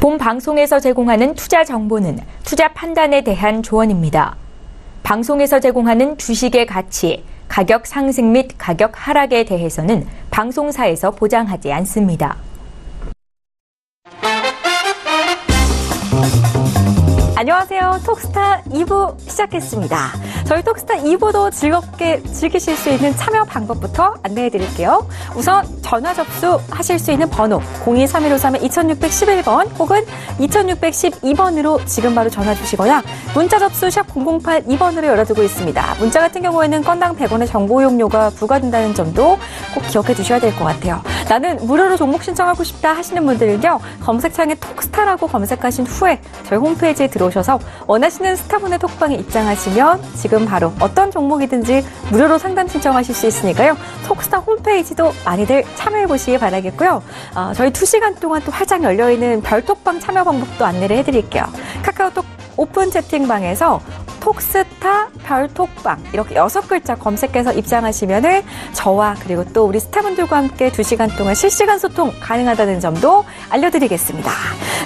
본 방송에서 제공하는 투자 정보는 투자 판단에 대한 조언입니다. 방송에서 제공하는 주식의 가치, 가격 상승 및 가격 하락에 대해서는 방송사에서 보장하지 않습니다. 안녕하세요. 톡스타 2부 시작했습니다. 저희 톡스타 2부도 즐겁게 즐기실 수 있는 참여 방법부터 안내해 드릴게요. 우선 전화 접수하실 수 있는 번호 023153-2611번 혹은 2612번으로 지금 바로 전화 주시거나 문자 접수 샵 0082번으로 열어두고 있습니다. 문자 같은 경우에는 건당 100원의 정보용료가 부과된다는 점도 꼭 기억해 주셔야 될 것 같아요. 나는 무료로 종목 신청하고 싶다 하시는 분들은요. 검색창에 톡스타라고 검색하신 후에 저희 홈페이지에 들어오셔서 원하시는 스타분의 톡방에 입장하시면 지금 바로 어떤 종목이든지 무료로 상담 신청하실 수 있으니까요. 톡스타 홈페이지도 많이들 참여해 보시기 바라겠고요. 저희 2시간 동안 또 활짝 열려있는 별톡방 참여 방법도 안내를 해드릴게요. 카카오톡 오픈 채팅방에서 톡스타 별톡방 이렇게 6글자 검색해서 입장하시면은 저와 그리고 또 우리 스타분들과 함께 2시간 동안 실시간 소통 가능하다는 점도 알려드리겠습니다.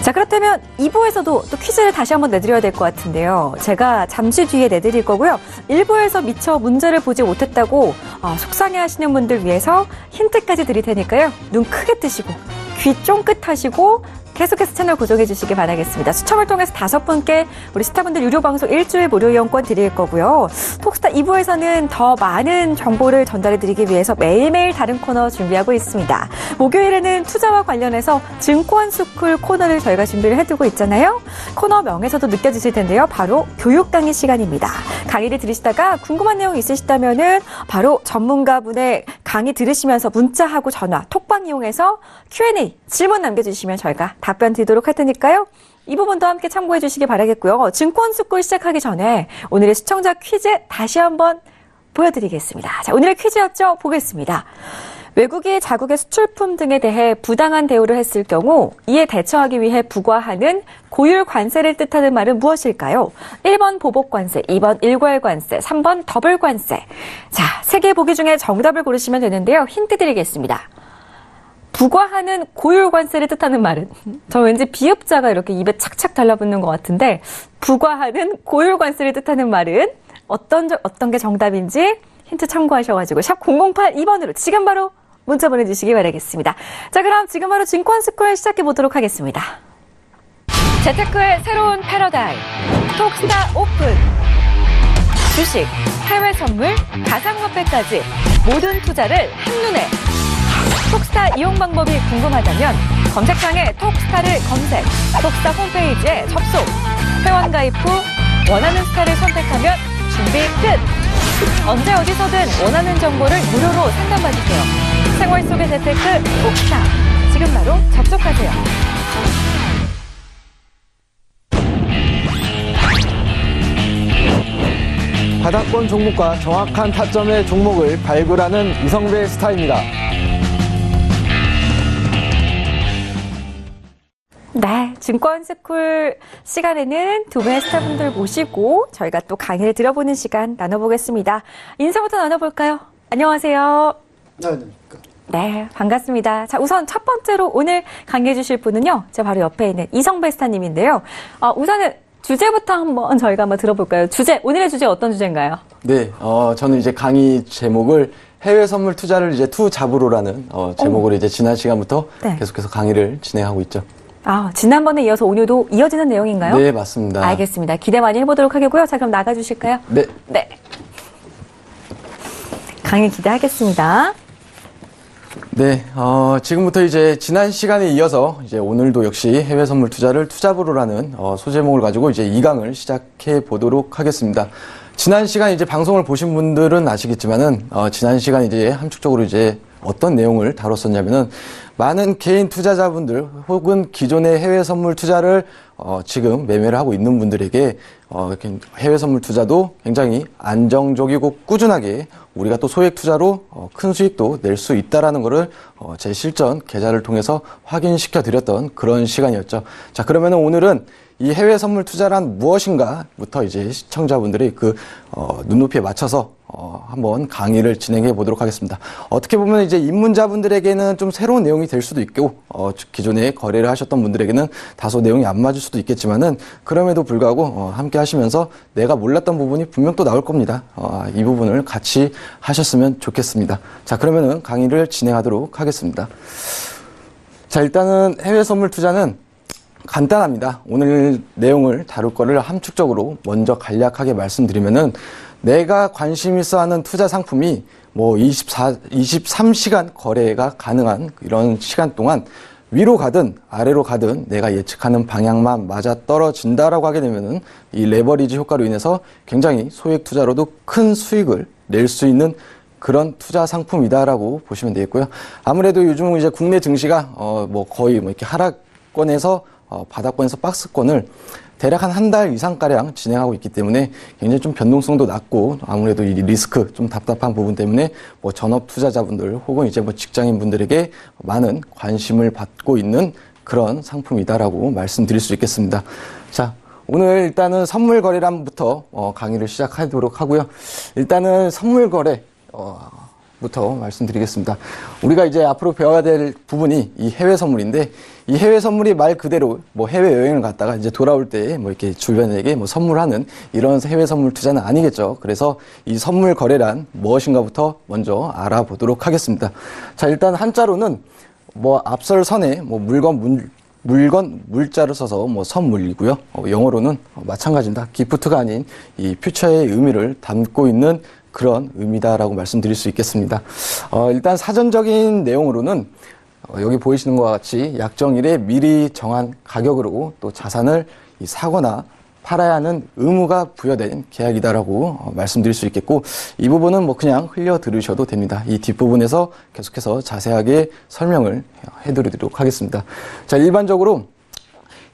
자, 그렇다면 2부에서도 또 퀴즈를 다시 한번 내드려야 될 것 같은데요. 제가 잠시 뒤에 내드릴 거고요. 1부에서 미처 문제를 보지 못했다고 속상해하시는 분들 위해서 힌트까지 드릴 테니까요. 눈 크게 뜨시고 귀 쫑긋 하시고 계속해서 채널 고정해 주시기 바라겠습니다. 추첨을 통해서 5분께 우리 스타분들 유료방송 일주일 무료 이용권 드릴 거고요. 톡스타 2부에서는 더 많은 정보를 전달해 드리기 위해서 매일매일 다른 코너 준비하고 있습니다. 목요일에는 투자와 관련해서 증권스쿨 코너를 저희가 준비를 해두고 있잖아요. 코너 명에서도 느껴지실 텐데요. 바로 교육 강의 시간입니다. 강의를 들으시다가 궁금한 내용 있으시다면은 바로 전문가분의 강의 들으시면서 문자하고 전화, 톡방 이용해서 Q&A 질문 남겨주시면 저희가 답변 드리도록 할 테니까요. 이 부분도 함께 참고해 주시기 바라겠고요. 증권스쿨 시작하기 전에 오늘의 시청자 퀴즈 다시 한번 보여드리겠습니다. 자, 오늘의 퀴즈였죠? 보겠습니다. 외국이 자국의 수출품 등에 대해 부당한 대우를 했을 경우 이에 대처하기 위해 부과하는 고율 관세를 뜻하는 말은 무엇일까요? 1번 보복관세, 2번 일괄관세, 3번 더블관세. 자, 3개 보기 중에 정답을 고르시면 되는데요. 힌트 드리겠습니다. 부과하는 고율 관세를 뜻하는 말은 저 왠지 비읍자가 이렇게 입에 착착 달라붙는 것 같은데 부과하는 고율 관세를 뜻하는 말은 어떤 게 정답인지 힌트 참고하셔가지고 샵 0082번으로 지금 바로 문자 보내주시기 바라겠습니다. 자, 그럼 지금 바로 증권스쿨 시작해 보도록 하겠습니다. 재테크의 새로운 패러다임 톡스타 오픈 주식, 해외 선물, 가상화폐까지 모든 투자를 한눈에 톡스타 이용 방법이 궁금하다면 검색창에 톡스타를 검색, 톡스타 홈페이지에 접속, 회원 가입 후 원하는 스타를 선택하면 준비 끝! 언제 어디서든 원하는 정보를 무료로 상담받으세요. 생활 속의 재테크 톡스타, 지금 바로 접속하세요. 바닥권 종목과 정확한 타점의 종목을 발굴하는 이성배 스타입니다. 네, 증권스쿨 시간에는 두 분의 스타분들 모시고 저희가 또 강의를 들어보는 시간 나눠보겠습니다. 인사부터 나눠볼까요? 안녕하세요. 안녕하십니까. 네, 반갑습니다. 자, 우선 첫 번째로 오늘 강의해 주실 분은요. 제 바로 옆에 있는 이성배 스타님인데요. 우선은 주제부터 저희가 한번 들어볼까요? 오늘의 주제 어떤 주제인가요? 네, 저는 이제 강의 제목을 해외 선물 투자를 이제 투잡으로라는 제목으로 이제 지난 시간부터 네. 계속해서 강의를 진행하고 있죠. 지난번에 이어서 오늘도 이어지는 내용인가요? 네, 맞습니다. 알겠습니다. 기대 많이 해보도록 하겠고요. 자, 그럼 나가주실까요? 네. 네. 강의 기대하겠습니다. 네, 지금부터 이제 지난 시간에 이어서 이제 오늘도 역시 해외 선물 투자를 투잡으로라는 소제목을 가지고 이제 2강을 시작해 보도록 하겠습니다. 지난 시간 이제 방송을 보신 분들은 아시겠지만은, 지난 시간 이제 함축적으로 이제 어떤 내용을 다뤘었냐면은, 많은 개인 투자자분들 혹은 기존의 해외 선물 투자를 지금 매매를 하고 있는 분들에게 이렇게 해외 선물 투자도 굉장히 안정적이고 꾸준하게 우리가 또 소액 투자로 큰 수익도 낼 수 있다라는 거를 제 실전 계좌를 통해서 확인시켜 드렸던 그런 시간이었죠. 자, 그러면 오늘은 이 해외 선물 투자란 무엇인가부터 이제 시청자분들이 그 눈높이에 맞춰서 한번 강의를 진행해 보도록 하겠습니다. 어떻게 보면 이제 입문자분들에게는 좀 새로운 내용이 될 수도 있고 기존에 거래를 하셨던 분들에게는 다소 내용이 안 맞을 수도 있겠지만은 그럼에도 불구하고 함께 하시면서 내가 몰랐던 부분이 분명 또 나올 겁니다. 이 부분을 같이 하셨으면 좋겠습니다. 자, 그러면은 강의를 진행하도록 하겠습니다. 자, 일단은 해외 선물 투자는 간단합니다. 오늘 내용을 다룰 거를 함축적으로 먼저 간략하게 말씀드리면은 내가 관심 있어 하는 투자 상품이 뭐 23시간 거래가 가능한 이런 시간 동안 위로 가든 아래로 가든 내가 예측하는 방향만 맞아 떨어진다라고 하게 되면은 이 레버리지 효과로 인해서 굉장히 소액 투자로도 큰 수익을 낼 수 있는 그런 투자 상품이다라고 보시면 되겠고요. 아무래도 요즘은 이제 국내 증시가 뭐 거의 뭐 이렇게 하락권에서 바닥권에서 박스권을 대략 한 달 이상가량 진행하고 있기 때문에 굉장히 좀 변동성도 낮고 아무래도 이 리스크 좀 답답한 부분 때문에 뭐 전업 투자자분들 혹은 이제 뭐 직장인분들에게 많은 관심을 받고 있는 그런 상품이다라고 말씀드릴 수 있겠습니다. 자, 오늘 일단은 선물 거래란부터 강의를 시작하도록 하고요. 일단은 선물 거래 부터 말씀드리겠습니다. 우리가 이제 앞으로 배워야 될 부분이 이 해외 선물인데 이 해외 선물이 말 그대로 뭐 해외 여행을 갔다가 이제 돌아올 때 뭐 이렇게 주변에게 뭐 선물하는 이런 해외 선물 투자는 아니겠죠. 그래서 이 선물 거래란 무엇인가부터 먼저 알아보도록 하겠습니다. 자, 일단 한자로는 뭐 앞설선에 뭐 물자를 써서 뭐 선물이고요. 영어로는 마찬가지입니다. 기프트가 아닌 이 퓨처의 의미를 담고 있는 그런 의미다라고 말씀드릴 수 있겠습니다. 일단 사전적인 내용으로는 여기 보이시는 것과 같이 약정일에 미리 정한 가격으로 또 자산을 사거나 팔아야 하는 의무가 부여된 계약이다라고 말씀드릴 수 있겠고 이 부분은 뭐 그냥 흘려 들으셔도 됩니다. 이 뒷부분에서 계속해서 자세하게 설명을 해드리도록 하겠습니다. 자, 일반적으로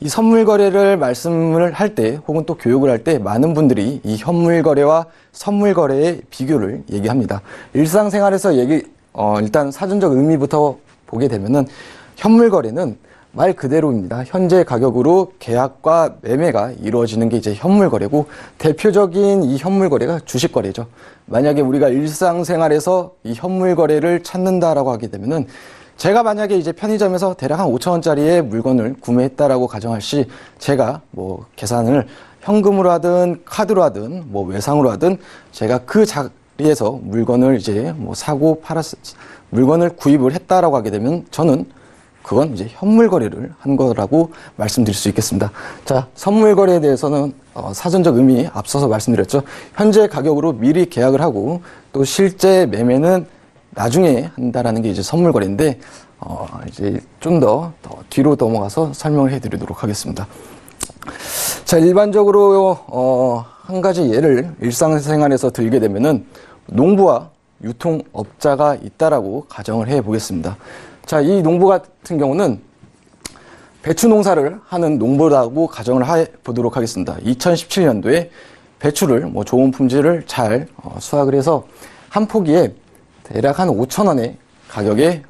이 선물 거래를 말씀을 할 때 혹은 또 교육을 할 때 많은 분들이 이 현물 거래와 선물 거래의 비교를 얘기합니다. 일상생활에서 일단 사전적 의미부터 보게 되면은 현물 거래는 말 그대로입니다. 현재 가격으로 계약과 매매가 이루어지는 게 이제 현물 거래고 대표적인 이 현물 거래가 주식 거래죠. 만약에 우리가 일상생활에서 이 현물 거래를 찾는다라고 하게 되면은 제가 만약에 이제 편의점에서 대략 한 5,000원짜리의 물건을 구매했다라고 가정할 시 제가 뭐 계산을 현금으로 하든 카드로 하든 뭐 외상으로 하든 제가 그 자리에서 물건을 이제 뭐 사고 물건을 구입을 했다라고 하게 되면 저는 그건 이제 현물 거래를 한 거라고 말씀드릴 수 있겠습니다. 자, 선물 거래에 대해서는 사전적 의미 앞서서 말씀드렸죠. 현재 가격으로 미리 계약을 하고 또 실제 매매는 나중에 한다라는 게 이제 선물 거래인데 이제 좀 더 뒤로 넘어가서 설명을 해드리도록 하겠습니다. 자, 일반적으로 한 가지 예를 일상생활에서 들게 되면은 농부와 유통업자가 있다라고 가정을 해 보겠습니다. 자, 이 농부 같은 경우는 배추 농사를 하는 농부라고 가정을 해 보도록 하겠습니다. 2017년도에 배추를 뭐 좋은 품질을 잘 수확을 해서 한 포기에 대략 한 5,000원의 가격에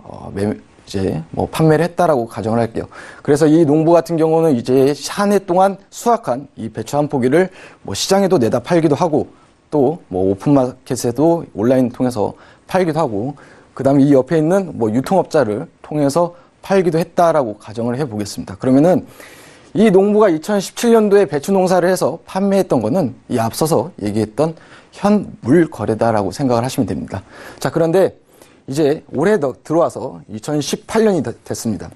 이제 뭐 판매를 했다라고 가정을 할게요. 그래서 이 농부 같은 경우는 이제 한 해 동안 수확한 이 배추 한 포기를 뭐 시장에도 내다 팔기도 하고 또 뭐 오픈마켓에도 온라인 통해서 팔기도 하고 그다음에 이 옆에 있는 뭐 유통업자를 통해서 팔기도 했다라고 가정을 해 보겠습니다. 그러면은 이 농부가 2017년도에 배추 농사를 해서 판매했던 거는 이 앞서서 얘기했던 현물 거래다라고 생각을 하시면 됩니다. 자, 그런데 이제 올해 들어와서 2018년이 됐습니다.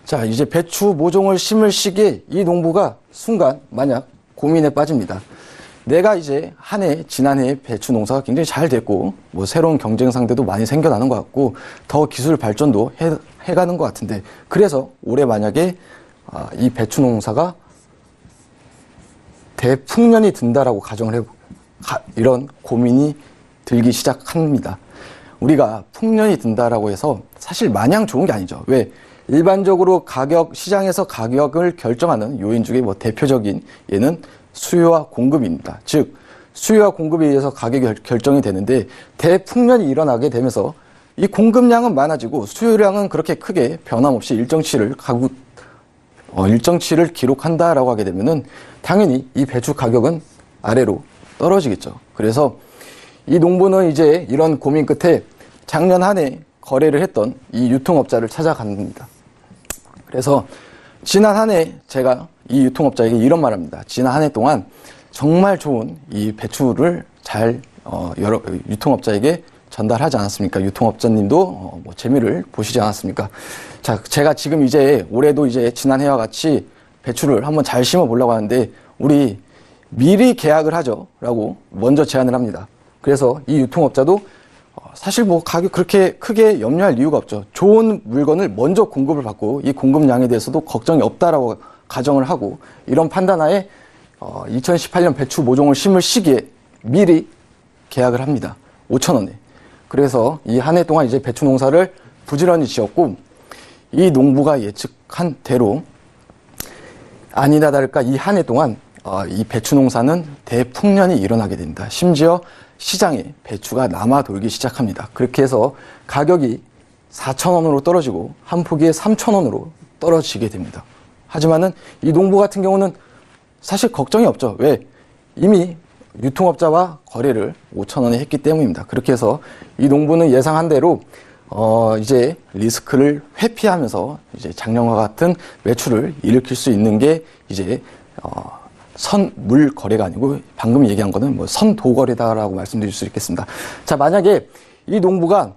자, 이제 배추 모종을 심을 시기에 이 농부가 순간 만약 고민에 빠집니다. 내가 이제 지난해 배추 농사가 굉장히 잘 됐고 뭐 새로운 경쟁 상대도 많이 생겨나는 것 같고 더 기술 발전도 해가는 것 같은데 그래서 올해 만약에 이 배추 농사가 대풍년이 든다라고 가정을 이런 고민이 들기 시작합니다. 우리가 풍년이 든다라고 해서 사실 마냥 좋은 게 아니죠. 왜? 일반적으로 시장에서 가격을 결정하는 요인 중에 뭐 대표적인 예는 수요와 공급입니다. 즉 수요와 공급에 의해서 가격이 결정이 되는데 대풍년이 일어나게 되면서 이 공급량은 많아지고 수요량은 그렇게 크게 변함없이 일정치를 기록한다라고 하게 되면은 당연히 이 배추 가격은 아래로 떨어지겠죠. 그래서 이 농부는 이제 이런 고민 끝에 작년 한 해 거래를 했던 이 유통업자를 찾아갑니다. 그래서 지난 한 해 제가 이 유통업자에게 이런 말 합니다. 지난 한 해 동안 정말 좋은 이 배추를 잘 여러 유통업자에게 전달하지 않았습니까? 유통업자님도 뭐 재미를 보시지 않았습니까? 자, 제가 지금 이제 올해도 이제 지난해와 같이 배추를 한번 잘 심어 보려고 하는데 우리 미리 계약을 하죠라고 먼저 제안을 합니다. 그래서 이 유통업자도 사실 뭐 가격 그렇게 크게 염려할 이유가 없죠. 좋은 물건을 먼저 공급을 받고 이 공급량에 대해서도 걱정이 없다라고 가정을 하고 이런 판단하에 2018년 배추 모종을 심을 시기에 미리 계약을 합니다. 5,000원에. 그래서 이 한 해 동안 이제 배추 농사를 부지런히 지었고 이 농부가 예측한 대로 아니나 다를까 이 한 해 동안 이 배추 농사는 대풍년이 일어나게 됩니다. 심지어 시장에 배추가 남아 돌기 시작합니다. 그렇게 해서 가격이 4,000원으로 떨어지고 한 포기에 3,000원으로 떨어지게 됩니다. 하지만은 이 농부 같은 경우는 사실 걱정이 없죠. 왜? 이미 유통업자와 거래를 5,000원에 했기 때문입니다. 그렇게 해서 이 농부는 예상한 대로 이제 리스크를 회피하면서 이제 작년과 같은 매출을 일으킬 수 있는 게 이제 선물 거래가 아니고 방금 얘기한 거는 뭐 선도 거래다라고 말씀드릴 수 있겠습니다. 자, 만약에 이 농부가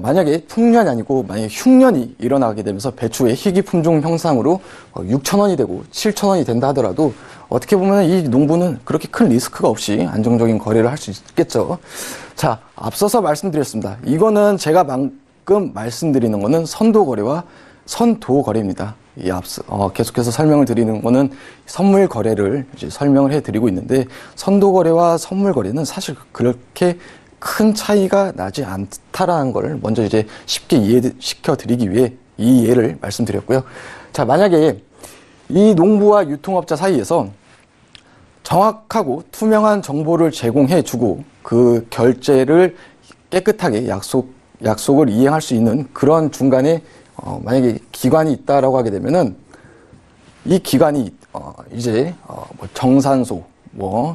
만약에 풍년이 아니고 만약에 흉년이 일어나게 되면서 배추의 희귀 품종 형상으로 6,000원이 되고 7,000원이 된다 하더라도 어떻게 보면 이 농부는 그렇게 큰 리스크가 없이 안정적인 거래를 할 수 있겠죠. 자, 앞서서 말씀드렸습니다. 이거는 제가 방금 말씀드리는 거는 선도 거래와 선도 거래입니다. 이 앞서 계속해서 설명을 드리는 거는 선물 거래를 이제 설명을 해드리고 있는데 선도 거래와 선물 거래는 사실 그렇게 큰 차이가 나지 않다라는 걸 먼저 이제 쉽게 이해시켜 드리기 위해 이 예를 말씀드렸고요. 자, 만약에 이 농부와 유통업자 사이에서 정확하고 투명한 정보를 제공해 주고 그 결제를 깨끗하게 약속을 이행할 수 있는 그런 중간에 만약에 기관이 있다라고 하게 되면은 이 기관이 이제 뭐 정산소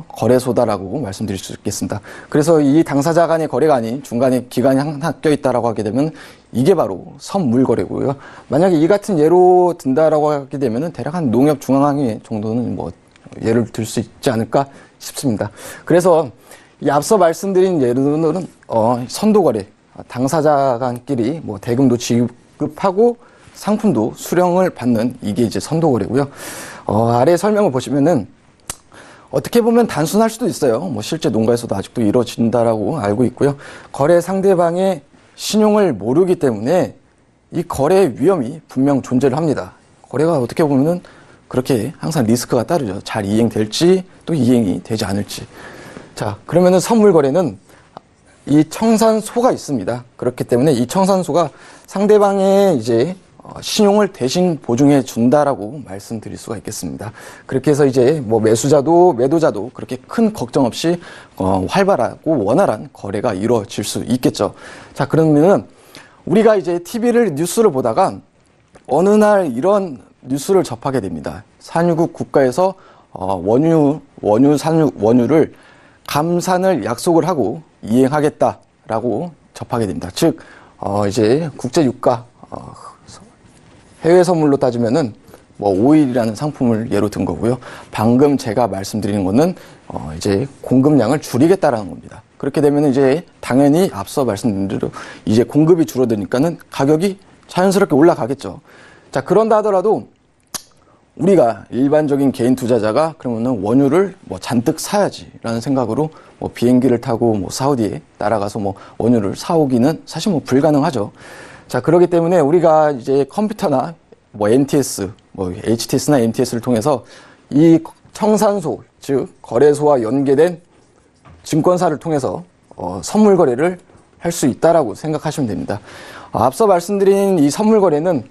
거래소다라고 말씀드릴 수 있겠습니다. 그래서 이 당사자 간의 거래가 아닌 중간에 기관이 하나 껴있다라고 하게 되면 이게 바로 선물거래고요. 만약에 이 같은 예로 든다라고 하게 되면은 대략 한 농협중앙회 정도는 뭐 예를 들 수 있지 않을까 싶습니다. 그래서 이 앞서 말씀드린 예로는 선도거래, 당사자 간끼리 뭐 대금도 지급하고 상품도 수령을 받는 이게 이제 선도거래고요. 아래 설명을 보시면은 어떻게 보면 단순할 수도 있어요. 뭐 실제 농가에서도 아직도 이루어진다라고 알고 있고요. 거래 상대방의 신용을 모르기 때문에 이 거래 위험이 분명 존재를 합니다. 거래가 어떻게 보면은 그렇게 항상 리스크가 따르죠. 잘 이행될지 또 이행이 되지 않을지. 자, 그러면은 선물 거래는 이 청산소가 있습니다. 그렇기 때문에 이 청산소가 상대방의 이제 신용을 대신 보증해 준다라고 말씀드릴 수가 있겠습니다. 그렇게 해서 이제 뭐 매수자도 매도자도 그렇게 큰 걱정 없이 활발하고 원활한 거래가 이루어질 수 있겠죠. 자, 그러면은 우리가 이제 TV를 뉴스를 보다가 어느 날 이런 뉴스를 접하게 됩니다. 산유국 국가에서 원유를 감산을 약속을 하고 이행하겠다라고 접하게 됩니다. 즉 이제 국제 유가 해외 선물로 따지면은 뭐 오일이라는 상품을 예로 든 거고요. 방금 제가 말씀드리는 거는 이제 공급량을 줄이겠다라는 겁니다. 그렇게 되면 이제 당연히 앞서 말씀드린 대로 이제 공급이 줄어드니까는 가격이 자연스럽게 올라가겠죠. 자, 그런다 하더라도 우리가 일반적인 개인 투자자가 그러면은 원유를 뭐 잔뜩 사야지라는 생각으로 뭐 비행기를 타고 뭐 사우디에 따라가서 뭐 원유를 사오기는 사실 뭐 불가능하죠. 자, 그렇기 때문에 우리가 이제 컴퓨터나 뭐 MTS, 뭐 HTS나 MTS를 통해서 이 청산소, 즉 거래소와 연계된 증권사를 통해서 선물 거래를 할 수 있다라고 생각하시면 됩니다. 앞서 말씀드린 이 선물 거래는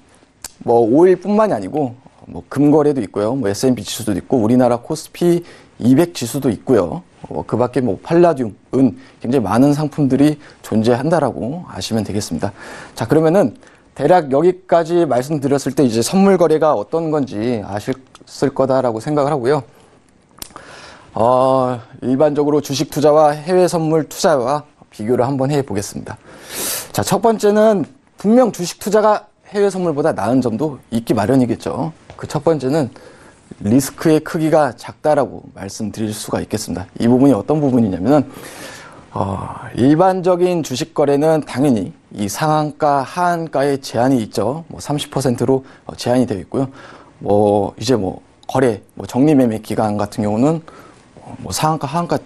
뭐 오일뿐만이 아니고 뭐 금거래도 있고요. 뭐 S&P 지수도 있고 우리나라 코스피 200 지수도 있고요. 그 밖에 뭐 팔라듐, 은 굉장히 많은 상품들이 존재한다라고 아시면 되겠습니다. 자, 그러면은 대략 여기까지 말씀드렸을 때 이제 선물 거래가 어떤 건지 아셨을 거다라고 생각을 하고요. 일반적으로 주식 투자와 해외 선물 투자와 비교를 한번 해 보겠습니다. 자, 첫 번째는 분명 주식 투자가 해외 선물보다 나은 점도 있기 마련이겠죠. 그 첫 번째는 리스크의 크기가 작다라고 말씀드릴 수가 있겠습니다. 이 부분이 어떤 부분이냐면은 일반적인 주식 거래는 당연히 이 상한가, 하한가에 제한이 있죠. 뭐 30%로 제한이 되어 있고요. 뭐 이제 뭐 거래, 뭐 적립매매 기간 같은 경우는 뭐 상한가, 하한가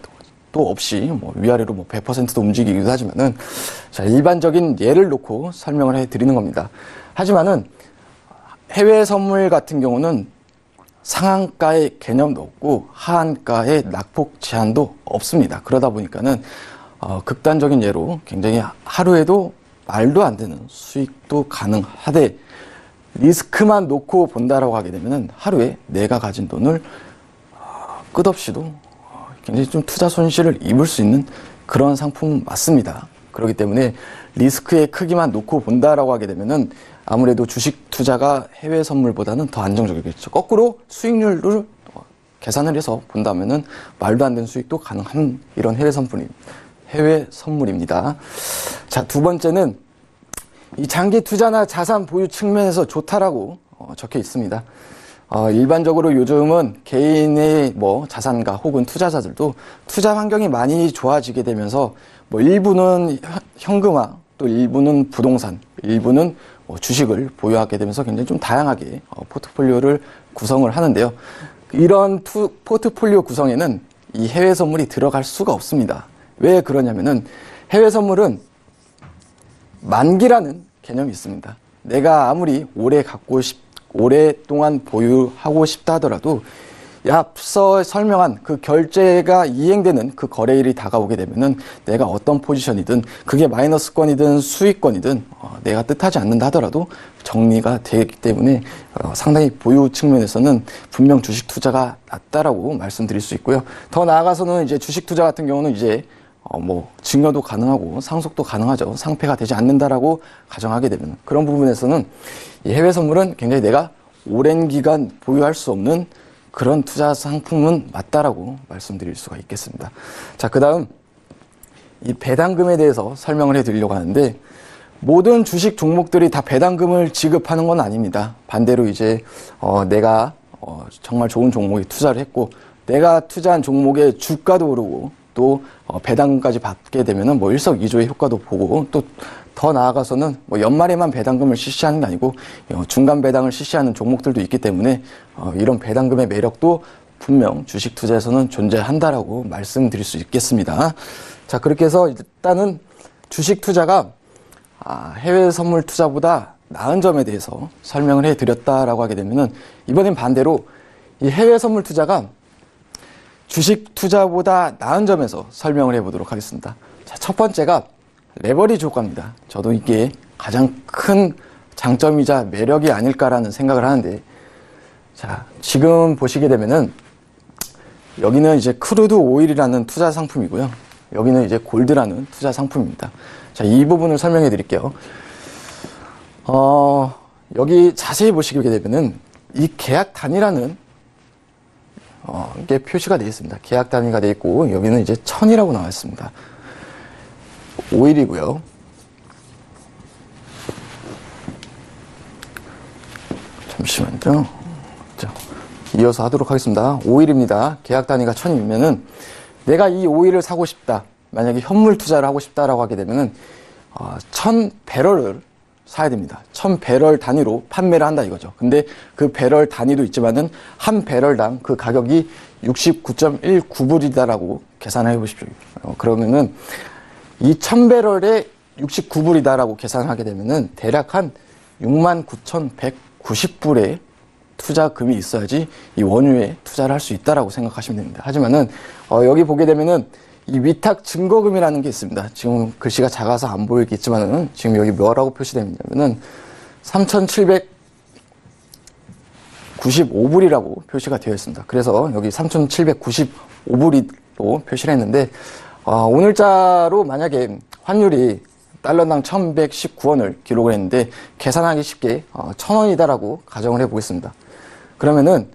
또 없이 뭐 위아래로 뭐 100%도 움직이기도 하지만은 자, 일반적인 예를 놓고 설명을 해 드리는 겁니다. 하지만은 해외 선물 같은 경우는 상한가의 개념도 없고 하한가의 낙폭 제한도 없습니다. 그러다 보니까는 극단적인 예로 굉장히 하루에도 말도 안 되는 수익도 가능하되 리스크만 놓고 본다라고 하게 되면은 하루에 내가 가진 돈을 끝없이도 굉장히 좀 투자 손실을 입을 수 있는 그런 상품 맞습니다. 그렇기 때문에 리스크의 크기만 놓고 본다라고 하게 되면은 아무래도 주식 투자가 해외 선물보다는 더 안정적이겠죠. 거꾸로 수익률을 계산을 해서 본다면은 말도 안 되는 수익도 가능한 이런 해외 선물입니다. 자, 두 번째는 이 장기 투자나 자산 보유 측면에서 좋다라고 적혀 있습니다. 일반적으로 요즘은 개인의 뭐 자산가 혹은 투자자들도 투자 환경이 많이 좋아지게 되면서 뭐 일부는 현금화, 또 일부는 부동산, 일부는 주식을 보유하게 되면서 굉장히 좀 다양하게 포트폴리오를 구성을 하는데요. 이런 포트폴리오 구성에는 이 해외 선물이 들어갈 수가 없습니다. 왜 그러냐면은 해외 선물은 만기라는 개념이 있습니다. 내가 아무리 오랫동안 보유하고 싶다 하더라도 앞서 설명한 그 결제가 이행되는 그 거래일이 다가오게 되면은 내가 어떤 포지션이든 그게 마이너스권이든 수익권이든 내가 뜻하지 않는다 하더라도 정리가 되기 때문에 상당히 보유 측면에서는 분명 주식 투자가 낫다라고 말씀드릴 수 있고요. 더 나아가서는 이제 주식 투자 같은 경우는 이제 뭐 증여도 가능하고 상속도 가능하죠. 상폐가 되지 않는다라고 가정하게 되면 그런 부분에서는 이 해외 선물은 굉장히 내가 오랜 기간 보유할 수 없는 그런 투자 상품은 맞다라고 말씀드릴 수가 있겠습니다. 자, 그 다음 이 배당금에 대해서 설명을 해드리려고 하는데 모든 주식 종목들이 다 배당금을 지급하는 건 아닙니다. 반대로 이제 내가 정말 좋은 종목에 투자를 했고 내가 투자한 종목의 주가도 오르고 또 배당금까지 받게 되면은 뭐 일석이조의 효과도 보고 또 더 나아가서는 뭐 연말에만 배당금을 실시하는 게 아니고 중간 배당을 실시하는 종목들도 있기 때문에 이런 배당금의 매력도 분명 주식 투자에서는 존재한다라고 말씀드릴 수 있겠습니다. 자, 그렇게 해서 일단은 주식 투자가 해외 선물 투자보다 나은 점에 대해서 설명을 해드렸다라고 하게 되면은 이번엔 반대로 이 해외 선물 투자가 주식 투자보다 나은 점에서 설명을 해보도록 하겠습니다. 자, 첫 번째가 레버리지 효과입니다. 저도 이게 가장 큰 장점이자 매력이 아닐까라는 생각을 하는데, 자, 지금 보시게 되면은 여기는 이제 크루드 오일이라는 투자 상품이고요. 여기는 이제 골드라는 투자 상품입니다. 자, 이 부분을 설명해 드릴게요. 여기 자세히 보시게 되면은 이 계약 단위라는 이게 표시가 되어 있습니다. 계약 단위가 되어 있고 여기는 이제 1000이라고 나와 있습니다. 오일이고요. 잠시만요. 자, 이어서 하도록 하겠습니다. 오일입니다. 계약 단위가 1000이면은 내가 이 오일을 사고 싶다. 만약에 현물 투자를 하고 싶다라고 하게 되면은 1000배럴을 사야 됩니다. 1000배럴 단위로 판매를 한다 이거죠. 근데 그 배럴 단위도 있지만은 한 배럴당 그 가격이 69.19불이다라고 계산을 해 보십시오. 그러면은 이 1000배럴에 69불이다라고 계산을 하게 되면은 대략 한 69,190불의 투자금이 있어야지 이 원유에 투자를 할 수 있다라고 생각하시면 됩니다. 하지만은 여기 보게 되면은 이 위탁 증거금이라는 게 있습니다. 지금 글씨가 작아서 안 보이겠지만은 지금 여기 뭐라고 표시되어 있냐면은 3,790 3,795불이라고 표시가 되어 있습니다. 그래서 여기 3,795불로 표시를 했는데, 오늘자로 만약에 환율이 달러당 1,119원을 기록을 했는데, 계산하기 쉽게 1,000원이다라고 가정을 해보겠습니다. 그러면은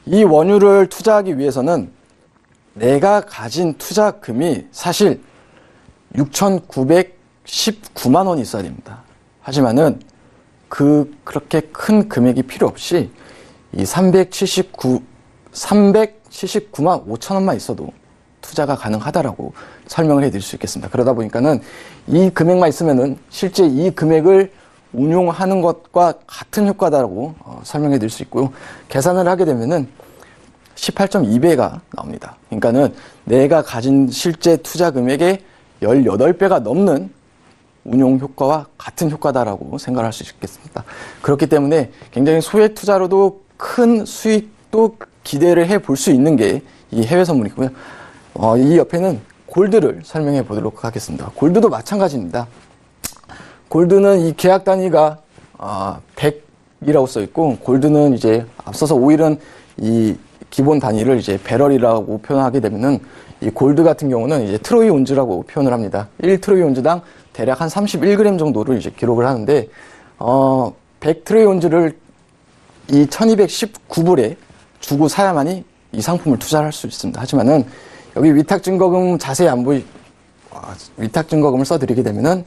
이 원유를 투자하기 위해서는 내가 가진 투자금이 사실 6,919만 원이 있어야 됩니다. 하지만은 그렇게 큰 금액이 필요 없이 이 379만 5천 원만 있어도 투자가 가능하다라고 설명을 해드릴 수 있겠습니다. 그러다 보니까는 이 금액만 있으면은 실제 이 금액을 운용하는 것과 같은 효과다라고 설명해 드릴 수 있고요. 계산을 하게 되면은 18.2배가 나옵니다. 그러니까는 내가 가진 실제 투자 금액의 18배가 넘는 운용 효과와 같은 효과다라고 생각할 수 있겠습니다. 그렇기 때문에 굉장히 소액 투자로도 큰 수익도 기대를 해 볼 수 있는 게 이 해외 선물이고요. 이 옆에는 골드를 설명해 보도록 하겠습니다. 골드도 마찬가지입니다. 골드는 이 계약 단위가 100이라고 써 있고, 골드는 이제 앞서서 오일은 이 기본 단위를 이제 배럴이라고 표현하게 되면은 이 골드 같은 경우는 이제 트로이 온즈라고 표현을 합니다. 1트로이 온즈당 대략 한 31g 정도를 이제 기록을 하는데, 100 트로이 온즈를 이 1219불에 주고 사야만이 이 상품을 투자를 할 수 있습니다. 하지만은 여기 위탁 증거금 자세히 안 위탁 증거금을 써드리게 되면은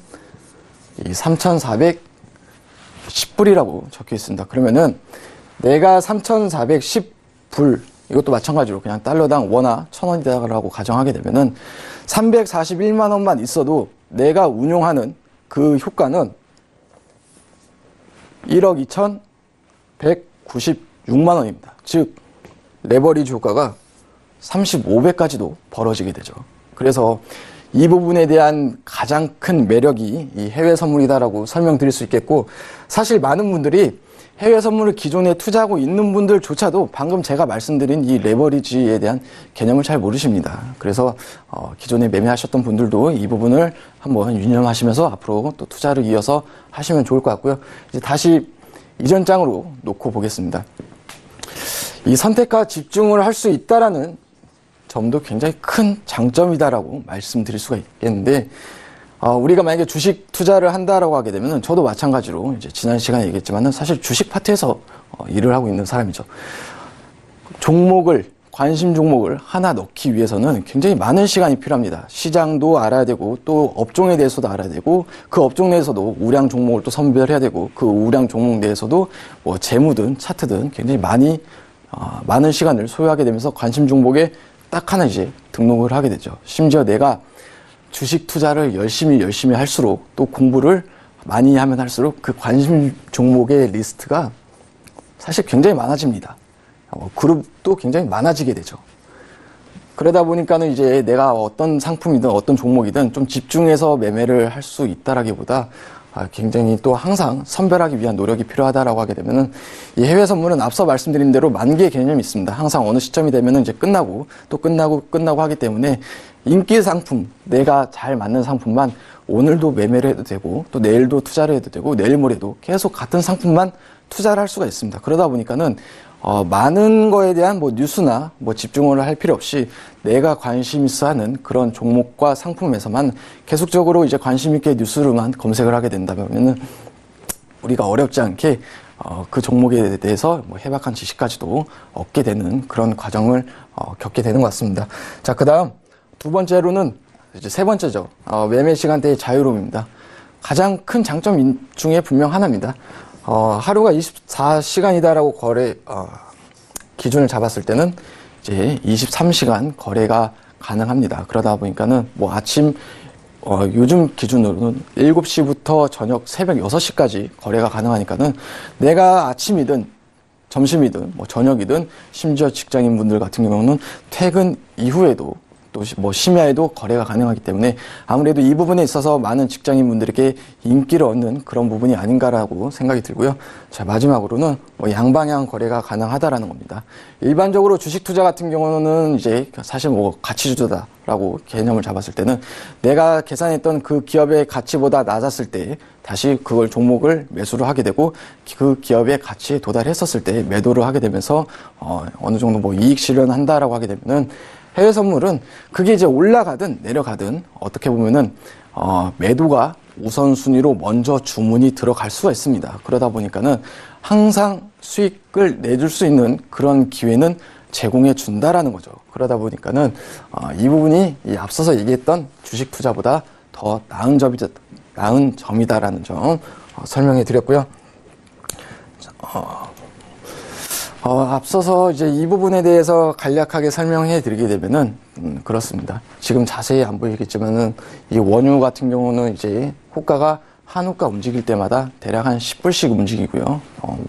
이 3,410불이라고 적혀 있습니다. 그러면은 내가 3,410불, 이것도 마찬가지로 그냥 달러당 원화 1,000원이다라고 가정하게 되면은 341만 원만 있어도 내가 운용하는 그 효과는 1억 2,196만 원입니다. 즉 레버리지 효과가 35배까지도 벌어지게 되죠. 그래서 이 부분에 대한 가장 큰 매력이 이 해외 선물이다라고 설명드릴 수 있겠고, 사실 많은 분들이 해외 선물을 기존에 투자하고 있는 분들조차도 방금 제가 말씀드린 이 레버리지에 대한 개념을 잘 모르십니다. 그래서 기존에 매매하셨던 분들도 이 부분을 한번 유념하시면서 앞으로 또 투자를 이어서 하시면 좋을 것 같고요. 이제 다시 이전 장으로 놓고 보겠습니다. 이 선택과 집중을 할 수 있다라는 점도 굉장히 큰 장점이다라고 말씀드릴 수가 있겠는데, 우리가 만약에 주식 투자를 한다라고 하게 되면은 저도 마찬가지로 이제 지난 시간에 얘기했지만은 사실 주식 파트에서 일을 하고 있는 사람이죠. 관심 종목을 하나 넣기 위해서는 굉장히 많은 시간이 필요합니다. 시장도 알아야 되고, 또 업종에 대해서도 알아야 되고, 그 업종 내에서도 우량 종목을 또 선별해야 되고, 그 우량 종목 내에서도 뭐 재무든 차트든 굉장히 많은 시간을 소요하게 되면서 관심 종목에 딱 하나 이제 등록을 하게 되죠. 심지어 내가 주식 투자를 열심히 할수록, 또 공부를 많이 하면 할수록 그 관심 종목의 리스트가 사실 굉장히 많아집니다. 그룹도 굉장히 많아지게 되죠. 그러다 보니까는 이제 내가 어떤 상품이든 어떤 종목이든 좀 집중해서 매매를 할 수 있다라기보다 굉장히 또 항상 선별하기 위한 노력이 필요하다라고 하게 되면은 이 해외 선물은 앞서 말씀드린 대로 만기의 개념이 있습니다. 항상 어느 시점이 되면은 이제 끝나고 하기 때문에 인기 상품, 내가 잘 맞는 상품만 오늘도 매매를 해도 되고, 또 내일도 투자를 해도 되고, 내일 모레도 계속 같은 상품만 투자를 할 수가 있습니다. 그러다 보니까는 많은 거에 대한 뭐 뉴스나 뭐 집중을 할 필요 없이 내가 관심 있어 하는 그런 종목과 상품에서만 계속적으로 이제 관심 있게 뉴스로만 검색을 하게 된다면은 우리가 어렵지 않게 그 종목에 대해서 뭐 해박한 지식까지도 얻게 되는 그런 과정을 겪게 되는 것 같습니다. 자, 그 다음 두 번째로는 이제 세 번째죠. 매매 시간대의 자유로움입니다. 가장 큰 장점 중에 분명 하나입니다. 하루가 24시간이다라고 기준을 잡았을 때는 이제 23시간 거래가 가능합니다. 그러다 보니까는 뭐 요즘 기준으로는 7시부터 저녁 새벽 6시까지 거래가 가능하니까는 내가 아침이든 점심이든 뭐 저녁이든 심지어 직장인 분들 같은 경우는 퇴근 이후에도 또 뭐 심야에도 거래가 가능하기 때문에 아무래도 이 부분에 있어서 많은 직장인분들에게 인기를 얻는 그런 부분이 아닌가라고 생각이 들고요. 자, 마지막으로는 뭐 양방향 거래가 가능하다라는 겁니다. 일반적으로 주식 투자 같은 경우는 이제 사실 뭐 가치 투자다라고 개념을 잡았을 때는 내가 계산했던 그 기업의 가치보다 낮았을 때 다시 그걸 종목을 매수를 하게 되고 그 기업의 가치에 도달했었을 때 매도를 하게 되면서 어느 정도 뭐 이익 실현한다라고 하게 되면은 해외 선물은 그게 이제 올라가든 내려가든 어떻게 보면은 매도가 우선순위로 먼저 주문이 들어갈 수가 있습니다. 그러다 보니까는 항상 수익을 내줄 수 있는 그런 기회는 제공해 준다라는 거죠. 그러다 보니까는 이 부분이 이 앞서서 얘기했던 주식 투자보다 더 나은 점이다라는 점 설명해 드렸고요. 앞서서 이제 이 부분에 대해서 간략하게 설명해 드리게 되면은, 그렇습니다. 지금 자세히 안 보이겠지만은, 이 원유 같은 경우는 이제 호가가 한우가 움직일 때마다 대략 한 10불씩 움직이고요.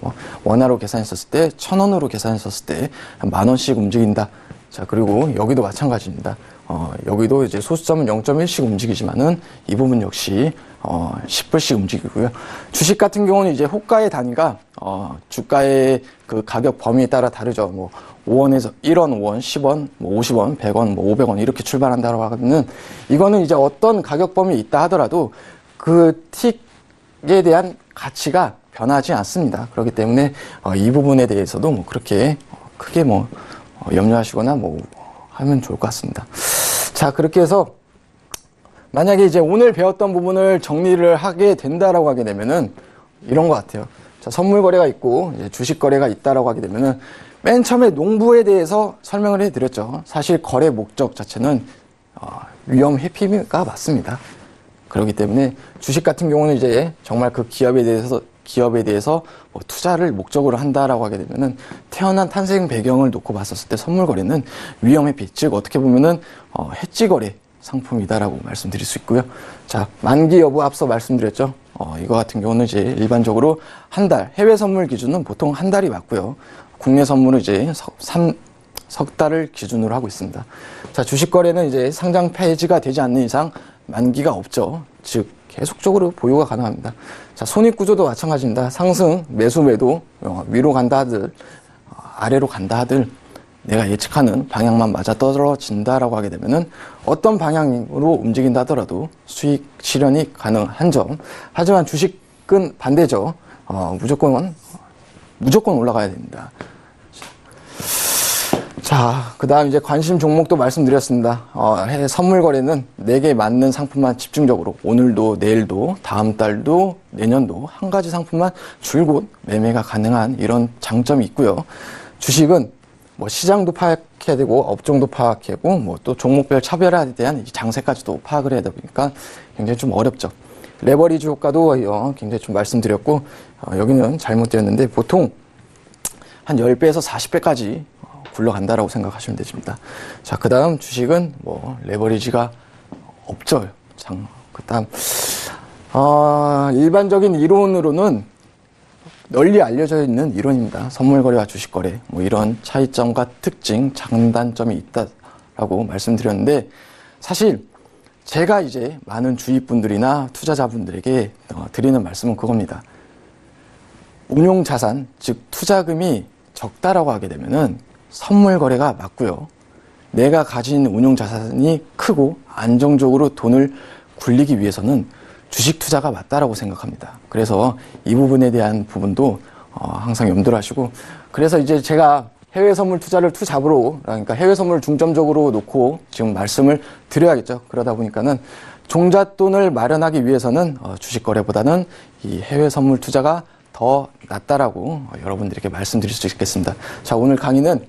뭐 원화로 계산했었을 때, 1,000원으로 계산했었을 때, 한 10,000원씩 움직인다. 자, 그리고 여기도 마찬가지입니다. 여기도 이제 소수점은 0.1씩 움직이지만은, 이 부분 역시 10불씩 움직이고요. 주식 같은 경우는 이제 호가의 단위가 주가의 그 가격 범위에 따라 다르죠. 뭐 5원에서 1원, 5원, 10원, 뭐 50원, 100원, 뭐 500원 이렇게 출발한다고 하면은 이거는 이제 어떤 가격 범위에 있다 하더라도 그 틱에 대한 가치가 변하지 않습니다. 그렇기 때문에 이 부분에 대해서도 뭐 그렇게 크게 뭐 염려하시거나 뭐 하면 좋을 것 같습니다. 자, 그렇게 해서 만약에 이제 오늘 배웠던 부분을 정리를 하게 된다라고 하게 되면은 이런 것 같아요. 자, 선물 거래가 있고 이제 주식 거래가 있다라고 하게 되면은 맨 처음에 농부에 대해서 설명을 해드렸죠. 사실 거래 목적 자체는 위험 회피가 맞습니다. 그렇기 때문에 주식 같은 경우는 이제 정말 그 기업에 대해서 뭐 투자를 목적으로 한다라고 하게 되면은 태어난 탄생 배경을 놓고 봤었을 때 선물 거래는 위험 회피, 즉 어떻게 보면은 해지 거래 상품이다라고 말씀드릴 수 있고요. 자, 만기 여부 앞서 말씀드렸죠. 이거 같은 경우는 이제 일반적으로 한 달, 해외 선물 기준은 보통 한 달이 맞고요. 국내 선물은 이제 석 달을 기준으로 하고 있습니다. 자, 주식 거래는 이제 상장 폐지가 되지 않는 이상 만기가 없죠. 즉, 계속적으로 보유가 가능합니다. 자, 손익 구조도 마찬가지입니다. 상승, 매수, 매도, 위로 간다 하들, 아래로 간다 하들, 내가 예측하는 방향만 맞아 떨어진다라고 하게 되면은 어떤 방향으로 움직인다 하더라도 수익 실현이 가능한 점. 하지만 주식은 반대죠. 무조건 올라가야 됩니다. 자, 그 다음 이제 관심 종목도 말씀드렸습니다. 선물 거래는 내게 맞는 상품만 집중적으로 오늘도 내일도 다음 달도 내년도 한 가지 상품만 줄곧 매매가 가능한 이런 장점이 있고요. 주식은 뭐 시장도 파악해야 되고 업종도 파악해야 되고 뭐 또 종목별 차별화에 대한 장세까지도 파악을 해야 되다 보니까 굉장히 좀 어렵죠. 레버리지 효과도 굉장히 좀 말씀드렸고 여기는 잘못되었는데 보통 한 10배에서 40배까지 굴러간다라고 생각하시면 되십니다. 자, 그 다음 주식은 뭐 레버리지가 없죠. 그 다음 일반적인 이론으로는 널리 알려져 있는 이론입니다. 선물 거래와 주식 거래, 뭐 이런 차이점과 특징, 장단점이 있다라고 말씀드렸는데 사실 제가 이제 많은 주위분들이나 투자자분들에게 드리는 말씀은 그겁니다. 운용 자산, 즉 투자금이 적다라고 하게 되면은 선물 거래가 맞고요. 내가 가진 운용 자산이 크고 안정적으로 돈을 굴리기 위해서는 주식 투자가 맞다라고 생각합니다. 그래서 이 부분에 대한 부분도 항상 염두를 하시고 그래서 이제 제가 해외 선물 투자를 투잡으로 그러니까 해외 선물을 중점적으로 놓고 지금 말씀을 드려야겠죠. 그러다 보니까는 종잣돈을 마련하기 위해서는 주식 거래보다는 이 해외 선물 투자가 더 낫다라고 여러분들에게 말씀드릴 수 있겠습니다. 자, 오늘 강의는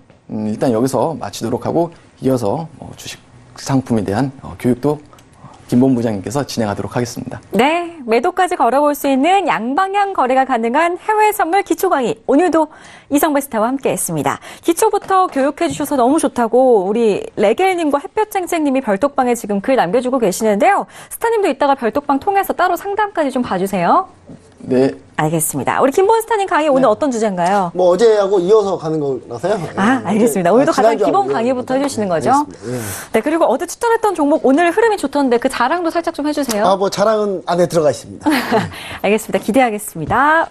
일단 여기서 마치도록 하고 이어서 주식 상품에 대한 교육도 김본 부장님께서 진행하도록 하겠습니다. 네, 매도까지 걸어볼 수 있는 양방향 거래가 가능한 해외 선물 기초 강의. 오늘도 이성배 스타와 함께했습니다. 기초부터 교육해 주셔서 너무 좋다고 우리 레겔님과 햇볕쟁쟁님이 별톡방에 지금 글 남겨주고 계시는데요. 스타님도 이따가 별톡방 통해서 따로 상담까지 좀 봐주세요. 네. 알겠습니다. 우리 김본스타님 강의 오늘 어떤 주제인가요? 뭐 어제하고 이어서 가는 거라서요. 알겠습니다. 오늘도 가장 지난주하고 기본 이어서 강의부터 해주시는 거죠? 알겠습니다. 예. 네, 그리고 어제 추천했던 종목 오늘 흐름이 좋던데 그 자랑도 살짝 좀 해주세요. 뭐 자랑은 안에 들어가 있습니다. 알겠습니다. 기대하겠습니다.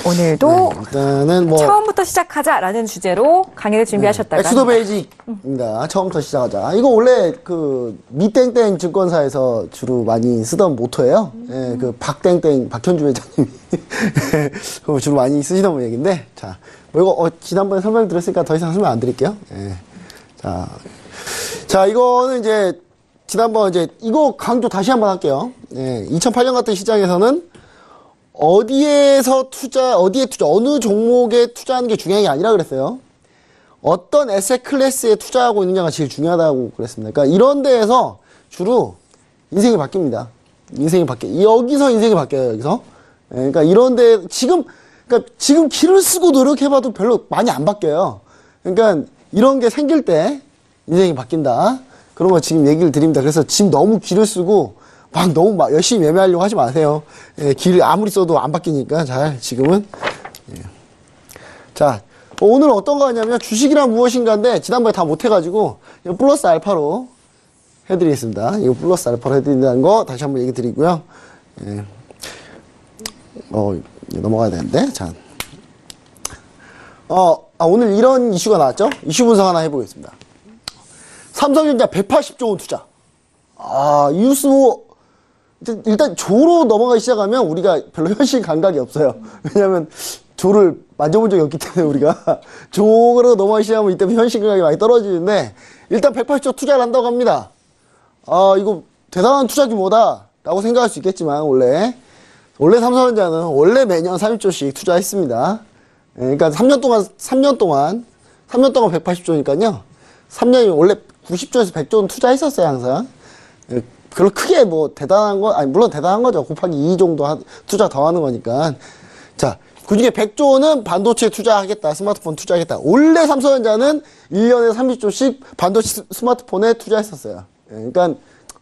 오늘도 일단은 뭐 처음부터 시작하자라는 주제로 강의를 준비하셨다가 엑스도 베이직입니다. 처음부터 시작하자. 이거 원래 그 미땡땡 증권사에서 주로 많이 쓰던 모토예요. 예, 그 박땡땡 박현주 회장님이 그거 주로 많이 쓰시던 얘기인데, 자, 뭐 이거 지난번에 설명드렸으니까 더 이상 설명 안 드릴게요. 예. 자, 이거는 이제 지난번 이제 이거 강조 다시 한번 할게요. 예, 2008년 같은 시장에서는 어디에 투자, 어느 종목에 투자하는 게 중요한 게 아니라 그랬어요. 어떤 에셋 클래스에 투자하고 있느냐가 제일 중요하다고 그랬습니다. 그러니까 이런 데에서 주로 인생이 바뀝니다. 여기서 인생이 바뀌어요, 여기서. 예, 그러니까 이런 데, 그러니까 지금 길을 쓰고 노력해봐도 별로 많이 안 바뀌어요. 그러니까 이런 게 생길 때 인생이 바뀐다. 그런 거 지금 얘기를 드립니다. 그래서 지금 너무 길을 쓰고 너무 열심히 매매하려고 하지 마세요. 예, 길 아무리 써도 안 바뀌니까 지금은. 예. 자, 오늘 어떤 거 하냐면 주식이란 무엇인가인데 지난번에 다 못해가지고 이거 플러스 알파로 해드리겠습니다. 이거 플러스 알파로 해드린다는 거 다시 한번 얘기 드리고요. 예. 넘어가야 되는데. 자. 오늘 이런 이슈가 나왔죠? 이슈 분석 하나 해보겠습니다. 삼성전자 180조 원 투자. 이 뉴스 일단 조로 넘어가기 시작하면 우리가 별로 현실 감각이 없어요. 왜냐면 조를 만져본 적이 없기 때문에 우리가 조로 넘어가기 시작하면 이때 현실 감각이 많이 떨어지는데 일단 180조 투자를 한다고 합니다. 이거 대단한 투자 규모다 라고 생각할 수 있겠지만 원래 삼성전자는 원래 매년 30조씩 투자했습니다. 그러니까 3년 동안 180조니까요. 3년이 원래 90조에서 100조는 투자했었어요, 항상. 별로 크게 물론 대단한 거죠. 곱하기 2 정도 투자 더 하는 거니까. 자, 그 중에 100조는 반도체에 투자하겠다, 스마트폰 투자하겠다. 원래 삼성전자는 1년에 30조씩 반도체 스마트폰에 투자했었어요. 그러니까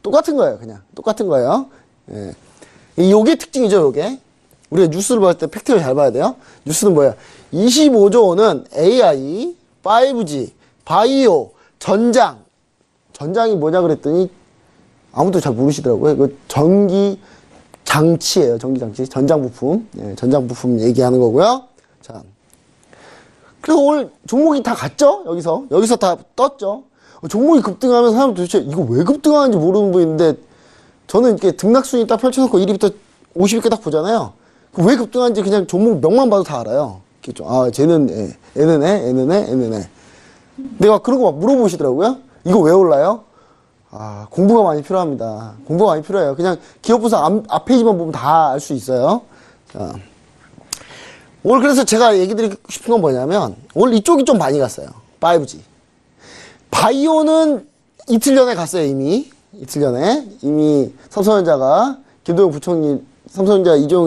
똑같은 거예요, 그냥. 똑같은 거예요. 예. 요게 특징이죠, 요게. 우리가 뉴스를 볼 때 팩트를 잘 봐야 돼요. 뉴스는 뭐야? 25조 원은 AI, 5G, 바이오, 전장이 뭐냐 그랬더니 아무도 잘 모르시더라고요. 이거 전기 장치예요. 전기 장치. 전장 부품. 예, 전장 부품 얘기하는 거고요. 자. 그래서 오늘 종목이 다 갔죠? 여기서 다 떴죠? 종목이 급등하면 사람 도대체 이거 왜 급등하는지 모르는 분인데 저는 이렇게 등락순위 딱 펼쳐놓고 1위부터 50위까지 딱 보잖아요. 왜 급등하는지 그냥 종목 명만 봐도 다 알아요. 쟤는 얘는 애. 내가 그런 거 막 물어보시더라고요. 이거 왜 올라요? 공부가 많이 필요합니다. 공부가 많이 필요해요. 그냥 기업 분석 앞 페이지만 보면 다 알 수 있어요. 자. 오늘 그래서 제가 얘기 드리고 싶은 건 뭐냐면, 오늘 이쪽이 좀 많이 갔어요. 5G. 바이오는 이틀 전에 갔어요, 이미. 이미 삼성전자가 김동영 부총리, 삼성전자 이재용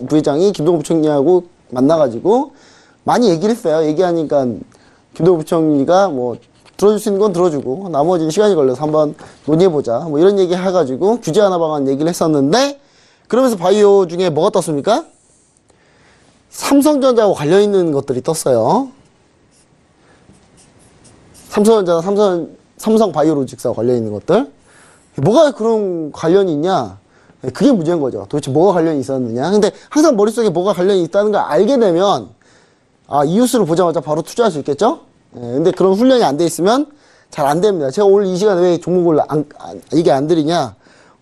부회장이 김동영 부총리하고 만나가지고 많이 얘기를 했어요. 얘기하니까 김동영 부총리가 들어줄 수 있는 건 들어주고 나머지는 시간이 걸려서 한번 논의해보자 이런 얘기 해가지고 규제 하나 방안 얘기를 했었는데, 그러면서 바이오 중에 뭐가 떴습니까? 삼성전자하고 관련 있는 것들이 떴어요. 삼성전자나 삼성 바이오로직스와 관련 있는 것들. 뭐가 그런 관련이 있냐? 그게 문제인 거죠. 도대체 뭐가 관련이 있었느냐? 근데 항상 머릿속에 뭐가 관련이 있다는 걸 알게 되면 이 뉴스를 보자마자 바로 투자할 수 있겠죠? 근데 그런 훈련이 안 돼 있으면 잘 안 됩니다. 제가 오늘 이 시간에 왜 종목을 얘기 안 드리냐?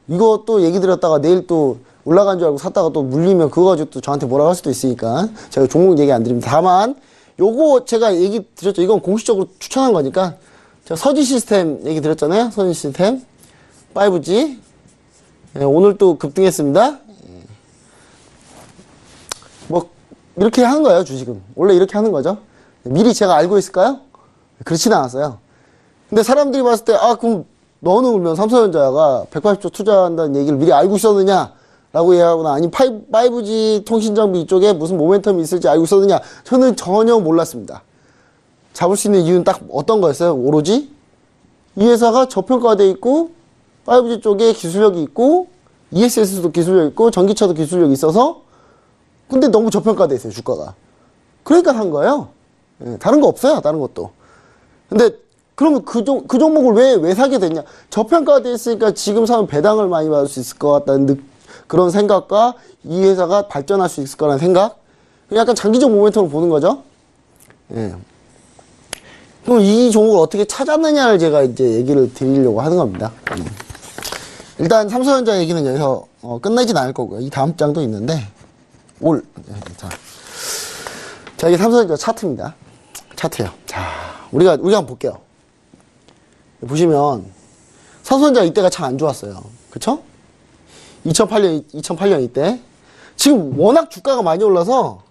이거 또 얘기 드렸다가 내일 또 올라간 줄 알고 샀다가 또 물리면 그거 가지고 또 저한테 뭐라고 할 수도 있으니까 제가 종목 얘기 안 드립니다. 다만 요거 제가 얘기 드렸죠. 이건 공식적으로 추천한 거니까 제가 서지 시스템 얘기 드렸잖아요. 서지 시스템 5G 오늘 또 급등했습니다. 이렇게 하는 거예요, 주식은. 원래 이렇게 하는 거죠. 미리 제가 알고 있을까요? 그렇지는 않았어요. 근데 사람들이 봤을 때, 그럼 너는 그러면 삼성전자가 180조 투자한다는 얘기를 미리 알고 있었느냐? 라고 얘기하거나, 아니, 5G 통신장비 이쪽에 무슨 모멘텀이 있을지 알고 있었느냐? 저는 전혀 몰랐습니다. 잡을 수 있는 이유는 딱 어떤 거였어요? 오로지 이 회사가 저평가돼 있고, 5G 쪽에 기술력이 있고, ESS도 기술력 있고 전기차도 기술력이 있어서 근데 너무 저평가돼 있어요 주가가. 그러니까 산 거예요. 예, 다른 거 없어요 다른 것도. 근데 그러면 그 종목을 왜 사게 됐냐? 저평가돼 있으니까 지금 사면 배당을 많이 받을 수 있을 것 같다는 그런 생각과 이 회사가 발전할 수 있을 거라는 생각. 약간 장기적 모멘텀을 보는 거죠. 예. 그럼 이 종목을 어떻게 찾았느냐를 제가 이제 얘기를 드리려고 하는 겁니다. 일단 삼성전자 얘기는 여기서 끝나진 않을 거고요. 이 다음 장도 있는데 자 이게 삼성전자 차트입니다. 차트예요. 자 우리가 한번 볼게요. 보시면 삼성전자 이때가 참 안 좋았어요. 그쵸? 2008년 이때 지금 워낙 주가가 많이 올라서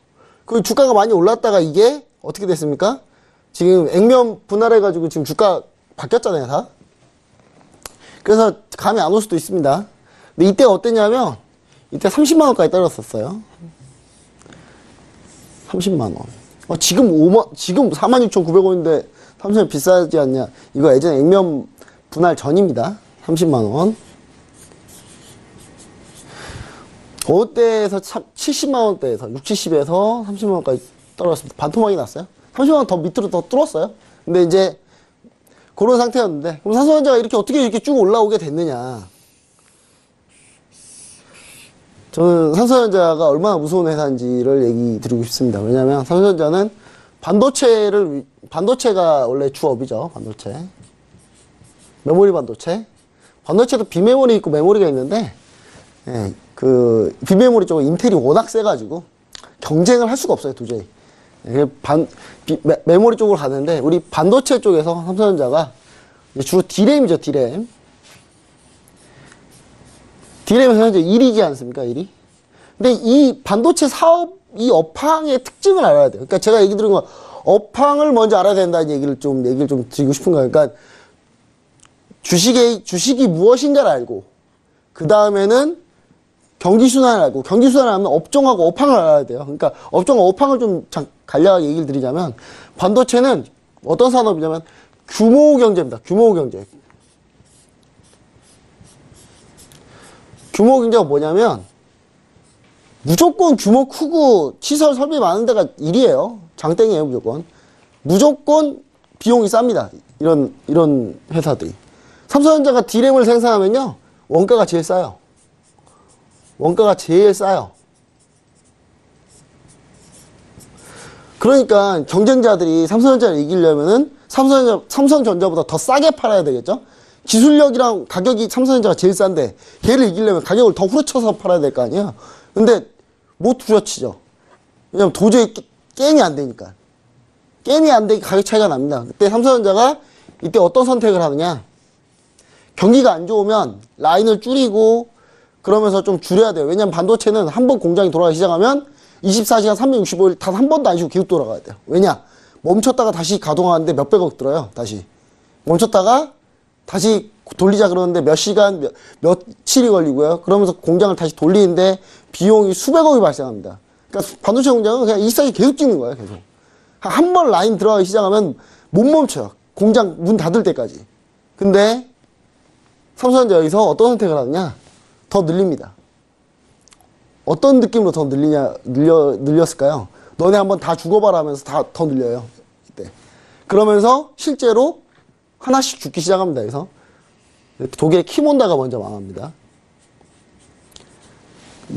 그 주가가 많이 올랐다가 이게 어떻게 됐습니까? 지금 액면 분할해가지고 지금 주가 바뀌었잖아요, 다. 그래서 감이 안 올 수도 있습니다. 근데 이때 어땠냐면, 이때 30만원까지 떨어졌었어요. 30만원. 지금 46,900원인데 삼성이 비싸지 않냐. 이거 예전에 액면 분할 전입니다. 30만원. 어느 때에서 70만원대에서 70에서 30만원까지 떨어졌습니다. 반토막이 났어요. 30만원 더 밑으로 더 뚫었어요. 근데 이제 그런 상태였는데 그럼 삼성전자가 어떻게 쭉 올라오게 됐느냐. 저는 삼성전자가 얼마나 무서운 회사인지를 얘기 드리고 싶습니다. 왜냐하면 삼성전자는 반도체가 원래 주업이죠. 반도체. 메모리 반도체. 반도체도 비메모리 있고 메모리가 있는데 예, 그 비메모리 쪽은 인텔이 워낙 세가지고 경쟁을 할 수가 없어요 도저히. 예, 메모리 쪽으로 가는데 우리 반도체 쪽에서 삼성전자가 주로 D램이죠. D램에서 현재 1위지 않습니까? 1위. 근데 이 반도체 사업 이 업황의 특징을 알아야 돼요. 그러니까 제가 얘기 드린 건 업황을 먼저 알아야 된다는 얘기를 좀 드리고 싶은 거예요. 그러니까 주식이 무엇인가를 알고 그 다음에는 경기순환을 알고 경기순환을 알면 업종하고 업황을 알아야 돼요. 그러니까 업종과 업황을 좀 간략하게 얘기를 드리자면 반도체는 어떤 산업이냐면 규모 경제입니다. 규모 경제. 규모 경제가 뭐냐면 무조건 규모 크고 시설 설비 많은 데가 1위에요. 장땡이에요 무조건. 무조건 비용이 쌉니다. 이런 회사들이. 삼성전자가 D램을 생산하면요 원가가 제일 싸요. 원가가 제일 싸요. 그러니까 경쟁자들이 삼성전자를 이기려면은 삼성전자보다 더 싸게 팔아야 되겠죠? 기술력이랑 가격이 삼성전자가 제일 싼데 걔를 이기려면 가격을 더 후려쳐서 팔아야 될 거 아니에요? 근데 못 후려치죠. 왜냐면 도저히 게임이 안 되니까. 게임이 안 되니까 가격 차이가 납니다. 그때 삼성전자가 이때 어떤 선택을 하느냐? 경기가 안 좋으면 라인을 줄이고 그러면서 좀 줄여야 돼요. 왜냐면 반도체는 한 번 공장이 돌아가기 시작하면 24시간 365일 단 한 번도 안 쉬고 계속 돌아가야 돼요. 왜냐? 멈췄다가 다시 가동하는데 몇백억 들어요. 다시. 멈췄다가 다시 돌리자 그러는데 몇 시간, 며칠이 걸리고요. 그러면서 공장을 다시 돌리는데 비용이 수백억이 발생합니다. 그러니까 반도체 공장은 그냥 일상이 계속 찍는 거예요. 계속. 한 번 라인 들어가기 시작하면 못 멈춰요. 공장 문 닫을 때까지. 근데 삼성전자 여기서 어떤 선택을 하느냐? 더 늘립니다. 어떤 느낌으로 더 늘렸을까요? 너네 한번 다 죽어봐라 하면서 더 늘려요. 이때. 그러면서 실제로 하나씩 죽기 시작합니다. 그래서 독일의 키몬다가 먼저 망합니다.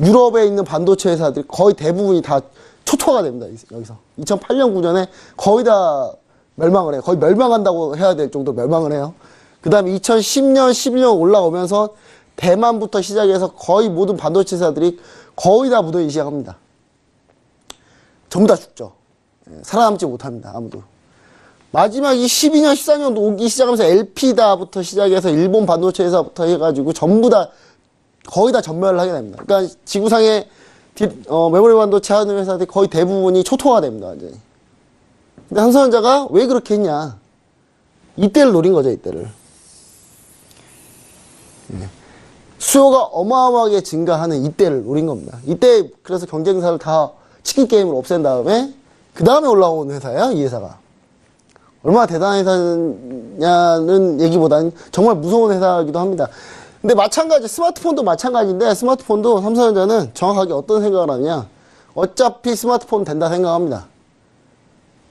유럽에 있는 반도체 회사들이 거의 대부분이 다 초토화가 됩니다. 여기서. 2008년 9년에 거의 다 멸망을 해요. 거의 멸망한다고 해야 될 정도로 멸망을 해요. 그 다음에 2010년, 11년 올라오면서 대만부터 시작해서 거의 모든 반도체 회사들이 거의 다 묻어있기 시작합니다. 전부 다 죽죠. 살아남지 못합니다. 아무도. 마지막이 12년, 14년 오기 시작하면서 LP다부터 시작해서 일본 반도체 회사부터 해가지고 전부 다 거의 다 전멸을 하게 됩니다. 그러니까 지구상에 메모리 반도체 하는 회사들이 거의 대부분이 초토화가 됩니다. 완전히. 근데 삼성전자가 왜 그렇게 했냐? 이때를 노린 거죠, 이때를. 수요가 어마어마하게 증가하는 이때를 노린 겁니다. 이때 그래서 경쟁사를 다 치킨 게임으로 없앤 다음에 그 다음에 올라온 회사예요, 이 회사가. 얼마나 대단한 회사냐는 얘기보다는 정말 무서운 회사이기도 합니다. 근데 마찬가지, 스마트폰도 마찬가지인데, 스마트폰도 삼성전자는 정확하게 어떤 생각을 하느냐. 어차피 스마트폰 된다 생각합니다.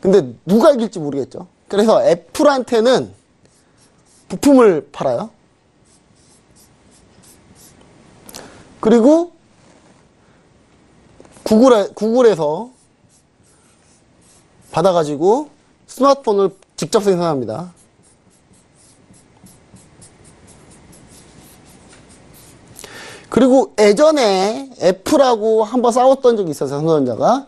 근데 누가 이길지 모르겠죠. 그래서 애플한테는 부품을 팔아요. 그리고 구글에서 받아가지고 스마트폰을 직접 생산합니다. 그리고 예전에 애플하고 한번 싸웠던 적이 있었어요, 삼성전자가.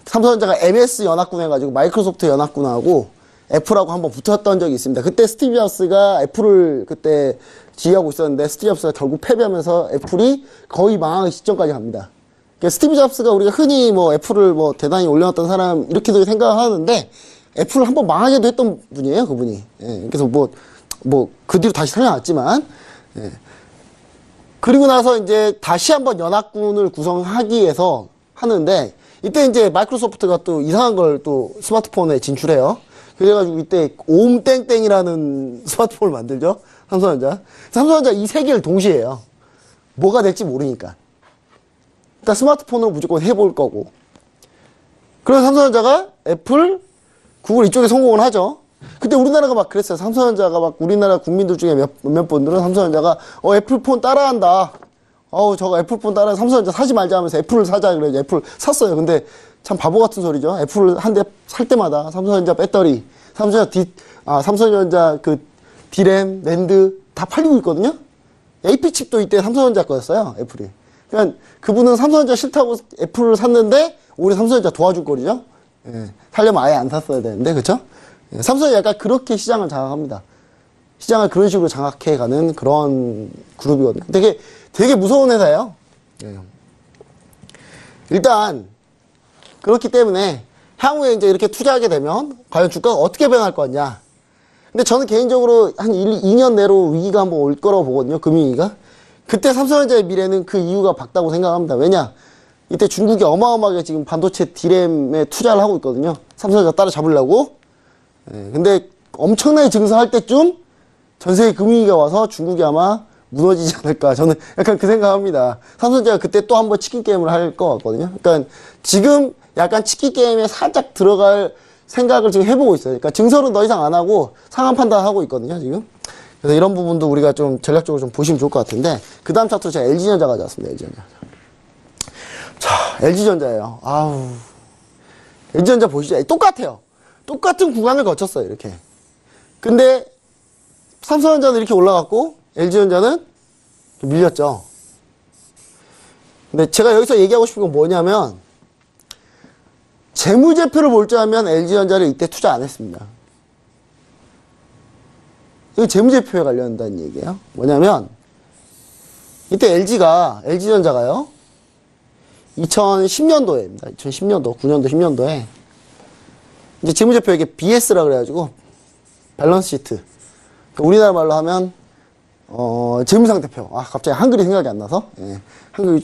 삼성전자가 MS 연합군 해가지고 마이크로소프트 연합군하고 애플하고 한번 붙었던 적이 있습니다. 그때 스티브 잡스가 애플을 그때 지휘하고 있었는데 스티브 잡스가 결국 패배하면서 애플이 거의 망하기 직전까지 갑니다. 그러니까 스티브 잡스가 우리가 흔히 뭐 애플을 뭐 대단히 올려놨던 사람 이렇게도 생각하는데 애플을 한번 망하게도 했던 분이에요, 그분이. 예, 그래서 그 뒤로 다시 살려놨지만, 예. 그리고 나서 이제 다시 한번 연합군을 구성하기 위해서 하는데, 이때 이제 마이크로소프트가 또 이상한 걸 또 스마트폰에 진출해요. 그래가지고 이때 옴땡땡이라는 스마트폰을 만들죠. 삼성전자. 삼성전자 이 세 개를 동시에 해요. 뭐가 될지 모르니까. 일단 스마트폰으로 무조건 해볼 거고. 그래서 삼성전자가 애플, 구글 이쪽에 성공을 하죠. 그때 우리나라가 막 그랬어요. 삼성전자가 막 우리나라 국민들 중에 몇몇 분들은 삼성전자가 애플폰 따라한다. 저거 애플폰 따라 삼성전자 사지 말자 하면서 애플을 사자 그래서 애플 샀어요. 근데 참 바보 같은 소리죠. 애플을 한 대 살 때마다 삼성전자 배터리, 삼성전자 그 디램, 랜드 다 팔리고 있거든요. AP칩도 이때 삼성전자 거였어요. 애플이. 그러니까 그분은 삼성전자 싫다고 애플을 샀는데 오히려 삼성전자 도와줄 거리죠. 예. 살려면 아예 안 샀어야 되는데, 그쵸? 예. 삼성이 약간 그렇게 시장을 장악합니다. 시장을 그런 식으로 장악해가는 그런 그룹이거든요. 되게 무서운 회사예요. 예. 일단, 그렇기 때문에 향후에 이제 이렇게 투자하게 되면 과연 주가가 어떻게 변할 거냐. 근데 저는 개인적으로 한 2년 내로 위기가 한번 올 거라고 보거든요. 금융위기가. 그때 삼성전자의 미래는 그 이유가 밝다고 생각합니다. 왜냐? 이때 중국이 어마어마하게 지금 반도체 디램에 투자를 하고 있거든요. 삼성전자 따라잡으려고. 예, 근데 엄청나게 증설할 때쯤 전 세계 금융위기가 와서 중국이 아마 무너지지 않을까. 저는 약간 그 생각합니다. 삼성전자가 그때 또 한번 치킨 게임을 할 것 같거든요. 그러니까 지금 약간 치킨 게임에 살짝 들어갈 생각을 지금 해보고 있어요. 그러니까 증설은 더 이상 안 하고 상황 판단하고 있거든요, 지금. 그래서 이런 부분도 우리가 좀 전략적으로 좀 보시면 좋을 것 같은데, 그 다음 차트로 제가 LG전자 가져왔습니다, LG전자. 자, LG전자예요. LG전자 보시죠. 똑같아요. 똑같은 구간을 거쳤어요, 이렇게. 근데, 삼성전자는 이렇게 올라갔고, LG전자는 밀렸죠. 근데 제가 여기서 얘기하고 싶은 건 뭐냐면, 재무제표를 볼 줄 알면 LG전자를 이때 투자 안 했습니다. 이거 재무제표에 관련된다는 얘기예요. 뭐냐면, 이때 LG전자가요, 2010년도에입니다. 2010년도, 9년도, 10년도에, 이제 재무제표 이게 BS라 그래가지고, 밸런스 시트. 그러니까 우리나라 말로 하면, 재무상태표. 갑자기 한글이 생각이 안 나서, 예.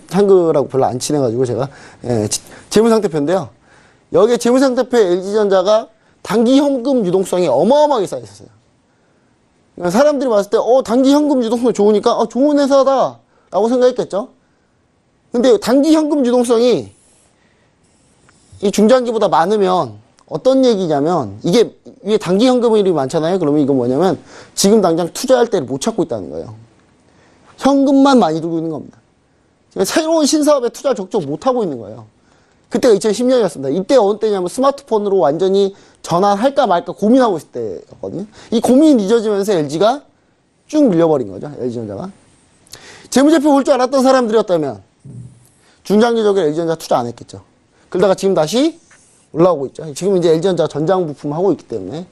한글하고 별로 안 친해가지고 제가, 예. 재무상태표인데요. 여기에 재무상태표에 LG전자가 단기 현금 유동성이 어마어마하게 쌓여 있었어요. 그러니까 사람들이 봤을 때, 단기 현금 유동성이 좋으니까, 좋은 회사다. 라고 생각했겠죠? 근데 단기 현금 유동성이 이 중장기보다 많으면 어떤 얘기냐면, 이게 위에 단기 현금일이 많잖아요? 그러면 이건 뭐냐면, 지금 당장 투자할 때를 못 찾고 있다는 거예요. 현금만 많이 들고 있는 겁니다. 새로운 신사업에 투자를 적극 못 하고 있는 거예요. 그때가 2010년이었습니다. 이때 어느 때냐면 스마트폰으로 완전히 전환할까 말까 고민하고 있을 때였거든요. 이 고민이 늦어지면서 LG가 쭉 밀려버린 거죠. LG전자가. 재무제표 볼 줄 알았던 사람들이었다면 중장기적으로 LG전자 투자 안 했겠죠. 그러다가 지금 다시 올라오고 있죠. 지금 이제 LG전자 전장부품 하고 있기 때문에.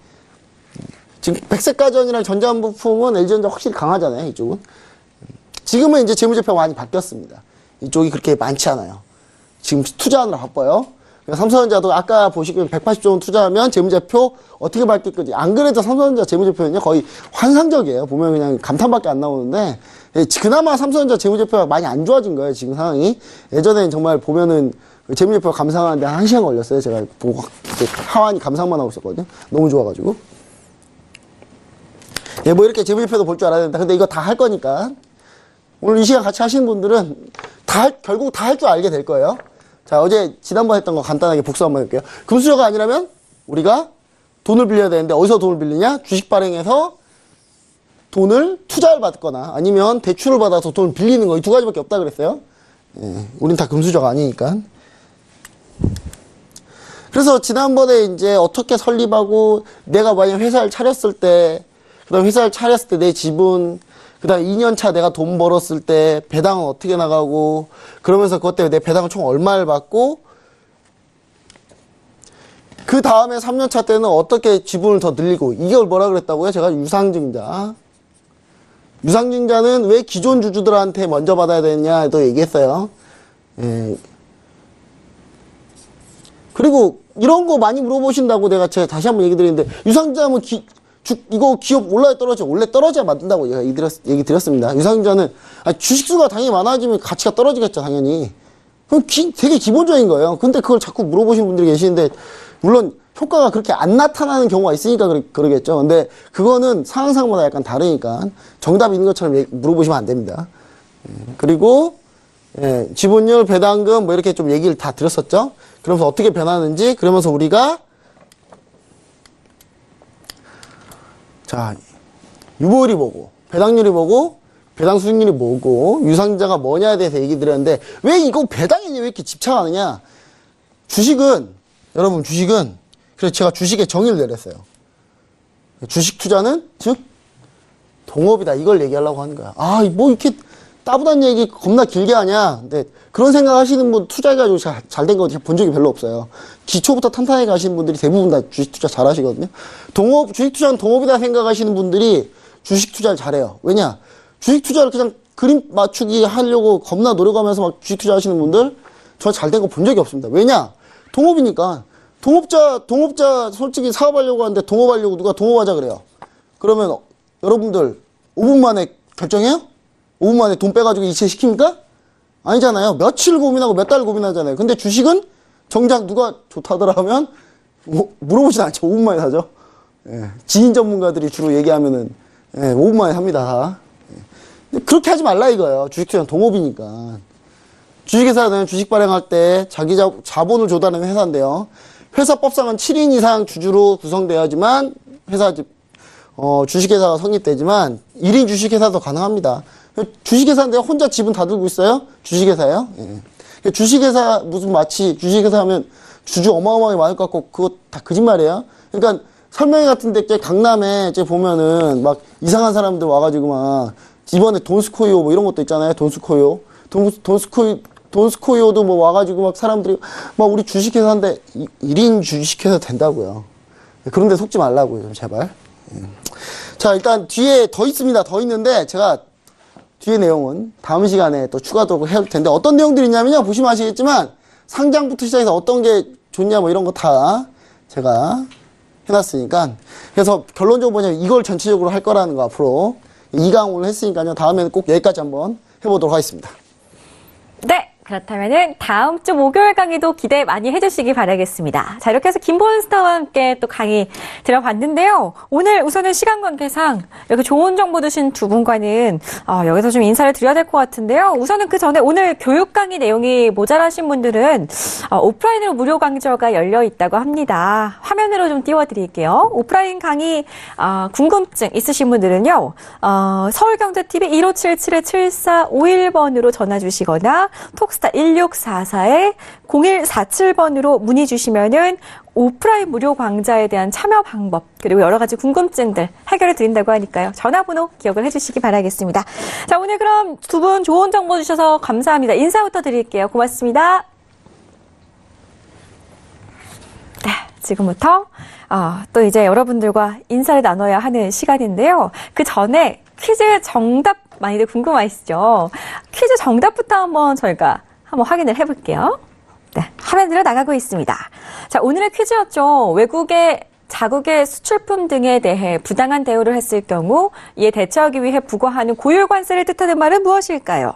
지금 백색가전이랑 전장부품은 LG전자 확실히 강하잖아요. 이쪽은. 지금은 이제 재무제표가 많이 바뀌었습니다. 이쪽이 그렇게 많지 않아요. 지금 투자하느라 바빠요. 삼성전자도 아까 보시기엔 180조 원 투자하면 재무제표 어떻게 바뀔 건지. 안 그래도 삼성전자 재무제표는요, 거의 환상적이에요. 보면 그냥 감탄밖에 안 나오는데, 그나마 삼성전자 재무제표가 많이 안 좋아진 거예요, 지금 상황이. 예전엔 정말 보면은 재무제표 감상하는데 1시간 걸렸어요. 제가 보고, 하완이 감상만 하고 있었거든요. 너무 좋아가지고. 예, 뭐 이렇게 재무제표도 볼 줄 알아야 된다. 근데 이거 다 할 거니까. 오늘 이 시간 같이 하시는 분들은 결국 다 할 줄 알게 될 거예요. 자, 어제 지난번 했던 거 간단하게 복수 한번 해볼게요. 금수저가 아니라면 우리가 돈을 빌려야 되는데 어디서 돈을 빌리냐? 주식 발행해서 돈을 투자를 받거나 아니면 대출을 받아서 돈을 빌리는 거 이 두 가지밖에 없다 그랬어요. 예, 우린 다 금수저가 아니니까. 그래서 지난번에 이제 어떻게 설립하고 내가 만약 회사를 차렸을 때, 그 다음 회사를 차렸을 때 내 지분, 그 다음 2년차 내가 돈 벌었을 때 배당은 어떻게 나가고, 그러면서 그것 때문에 내 배당은 총 얼마를 받고, 그 다음에 3년차 때는 어떻게 지분을 더 늘리고, 이걸 뭐라 그랬다고요? 제가 유상증자. 유상증자는 왜 기존 주주들한테 먼저 받아야 되느냐도 얘기했어요. 예. 그리고 이런 거 많이 물어보신다고 제가 다시 한번 얘기 드리는데, 유상증자하면 이거 기업 올라야 떨어져. 원래 떨어져야 만든다고 얘기 드렸습니다. 유상증자는, 주식수가 당연히 많아지면 가치가 떨어지겠죠, 당연히. 그럼 되게 기본적인 거예요. 근데 그걸 자꾸 물어보시는 분들이 계시는데, 물론 효과가 그렇게 안 나타나는 경우가 있으니까 그러겠죠. 근데 그거는 상황상마다 약간 다르니까 정답이 있는 것처럼 물어보시면 안 됩니다. 그리고 예, 지분율, 배당금 뭐 이렇게 좀 얘기를 다 드렸었죠. 그러면서 어떻게 변하는지, 그러면서 우리가 자, 유보율이 뭐고, 배당률이 뭐고, 배당 수익률이 뭐고, 유상증자가 뭐냐에 대해서 얘기 드렸는데, 왜 이거 배당에 왜 이렇게 집착하느냐? 여러분 주식은, 그래서 제가 주식의 정의를 내렸어요. 주식 투자는, 즉, 동업이다. 이걸 얘기하려고 하는 거야. 뭐 이렇게 따분한 얘기 겁나 길게 하냐? 근데 그런 생각 하시는 분, 투자해가지고 잘 된 거 본 적이 별로 없어요. 기초부터 탄탄하게 가시는 분들이 대부분 다 주식 투자 잘 하시거든요. 주식 투자는 동업이다 생각하시는 분들이 주식 투자를 잘해요. 왜냐? 주식 투자를 그냥 그림 맞추기 하려고 겁나 노력하면서 막 주식 투자 하시는 분들, 저 잘 된 거 본 적이 없습니다. 왜냐? 동업이니까. 동업자 솔직히 사업하려고 하는데 동업하려고 누가 동업하자 그래요. 그러면 여러분들 5분 만에 결정해요? 5분 만에 돈 빼가지고 이체시킵니까? 아니잖아요. 며칠 고민하고 몇 달 고민하잖아요. 근데 주식은 정작 누가 좋다더라 하면 물어보진 않죠. 5분 만에 사죠. 예, 지인 전문가들이 주로 얘기하면은 5분 만에 삽니다. 근데 그렇게 하지 말라 이거예요. 주식 투자는 동업이니까. 주식회사는 주식 발행할 때 자기 자본을 조달하는 회사인데요. 회사법상은 7인 이상 주주로 구성되어야지만 주식회사가 성립되지만 1인 주식회사도 가능합니다. 주식회사인데 혼자 지분 다 들고 있어요? 주식회사예요? 예. 주식회사 무슨 마치 주식회사 하면 주주 어마어마하게 많을 것 같고 그거 다 거짓말이에요. 그러니까 설명회 같은 데 강남에 이제 보면은 막 이상한 사람들 와가지고 막 이번에 돈스코이오 뭐 이런 것도 있잖아요. 돈스코이오. 돈스코이오도 뭐 와가지고 막 사람들이 막 우리 주식회사인데 1인 주식회사 된다고요. 그런데 속지 말라고요, 좀 제발. 자, 일단 뒤에 더 있습니다. 더 있는데 제가 뒤에 내용은 다음 시간에 또 추가적으로 해볼 텐데 어떤 내용들이 있냐면요. 보시면 아시겠지만 상장부터 시작해서 어떤 게 좋냐 뭐 이런 거 다 제가 해놨으니까 그래서 결론적으로 뭐냐면 이걸 전체적으로 할 거라는 거 앞으로 2강 오늘 했으니까요. 다음에는 꼭 여기까지 한번 해보도록 하겠습니다. 네. 그렇다면은 다음 주 목요일 강의도 기대 많이 해주시기 바라겠습니다. 자, 이렇게 해서 김보은 스타와 함께 또 강의 들어봤는데요. 오늘 우선은 시간 관계상 이렇게 좋은 정보 주신 두 분과는 여기서 좀 인사를 드려야 될 것 같은데요. 우선은 그 전에 오늘 교육 강의 내용이 모자라신 분들은 오프라인으로 무료 강좌가 열려 있다고 합니다. 화면으로 좀 띄워드릴게요. 오프라인 강의 궁금증 있으신 분들은요. 서울경제TV 1577-7451번으로 전화 주시거나 톡스타 1644에 0147번으로 문의 주시면은 오프라인 무료 강좌에 대한 참여 방법 그리고 여러 가지 궁금증들 해결해 드린다고 하니까요. 전화번호 기억을 해주시기 바라겠습니다. 자, 오늘 그럼 두 분 좋은 정보 주셔서 감사합니다. 인사부터 드릴게요. 고맙습니다. 네, 지금부터 또 이제 여러분들과 인사를 나눠야 하는 시간인데요. 그 전에 퀴즈 정답 많이들 궁금하시죠? 퀴즈 정답부터 한번 저희가 한번 확인을 해볼게요. 네, 화면으로 나가고 있습니다. 자, 오늘의 퀴즈였죠. 외국의 자국의 수출품 등에 대해 부당한 대우를 했을 경우 이에 대처하기 위해 부과하는 고율관세를 뜻하는 말은 무엇일까요?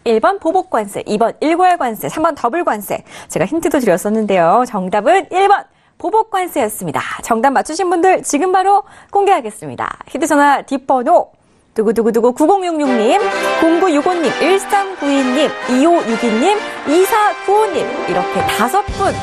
1번 보복관세, 2번 일괄관세, 3번 더블관세. 제가 힌트도 드렸었는데요. 정답은 1번 보복 관세였습니다. 정답 맞추신 분들 지금 바로 공개하겠습니다. 휴대전화 뒷번호 두구두구두구 9066님, 0965님, 1392님, 2562님, 2495님 이렇게 5분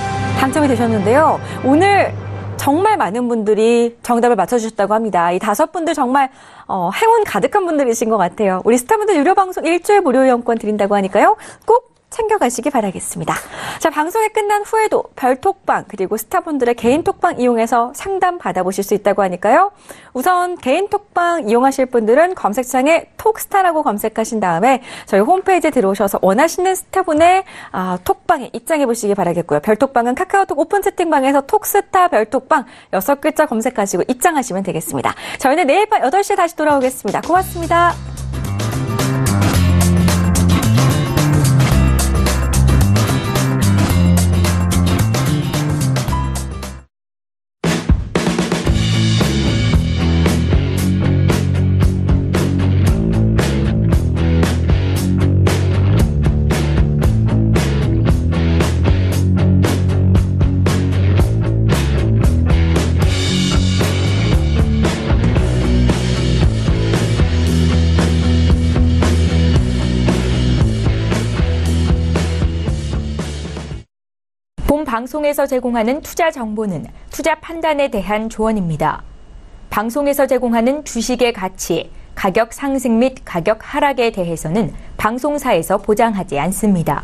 당첨이 되셨는데요. 오늘 정말 많은 분들이 정답을 맞춰주셨다고 합니다. 이 5분들 정말 행운 가득한 분들이신 것 같아요. 우리 스타분들 유료방송 일주일 무료 이용권 드린다고 하니까요. 꼭 챙겨가시기 바라겠습니다. 자, 방송이 끝난 후에도 별톡방 그리고 스타분들의 개인 톡방 이용해서 상담 받아보실 수 있다고 하니까요. 우선 개인 톡방 이용하실 분들은 검색창에 톡스타라고 검색하신 다음에 저희 홈페이지에 들어오셔서 원하시는 스타분의 톡방에 입장해 보시기 바라겠고요. 별톡방은 카카오톡 오픈 채팅방에서 톡스타 별톡방 6글자 검색하시고 입장하시면 되겠습니다. 저희는 내일 밤 8시에 다시 돌아오겠습니다. 고맙습니다. 본 방송에서 제공하는 투자 정보는 투자 판단에 대한 조언입니다. 방송에서 제공하는 주식의 가치, 가격 상승 및 가격 하락에 대해서는 방송사에서 보장하지 않습니다.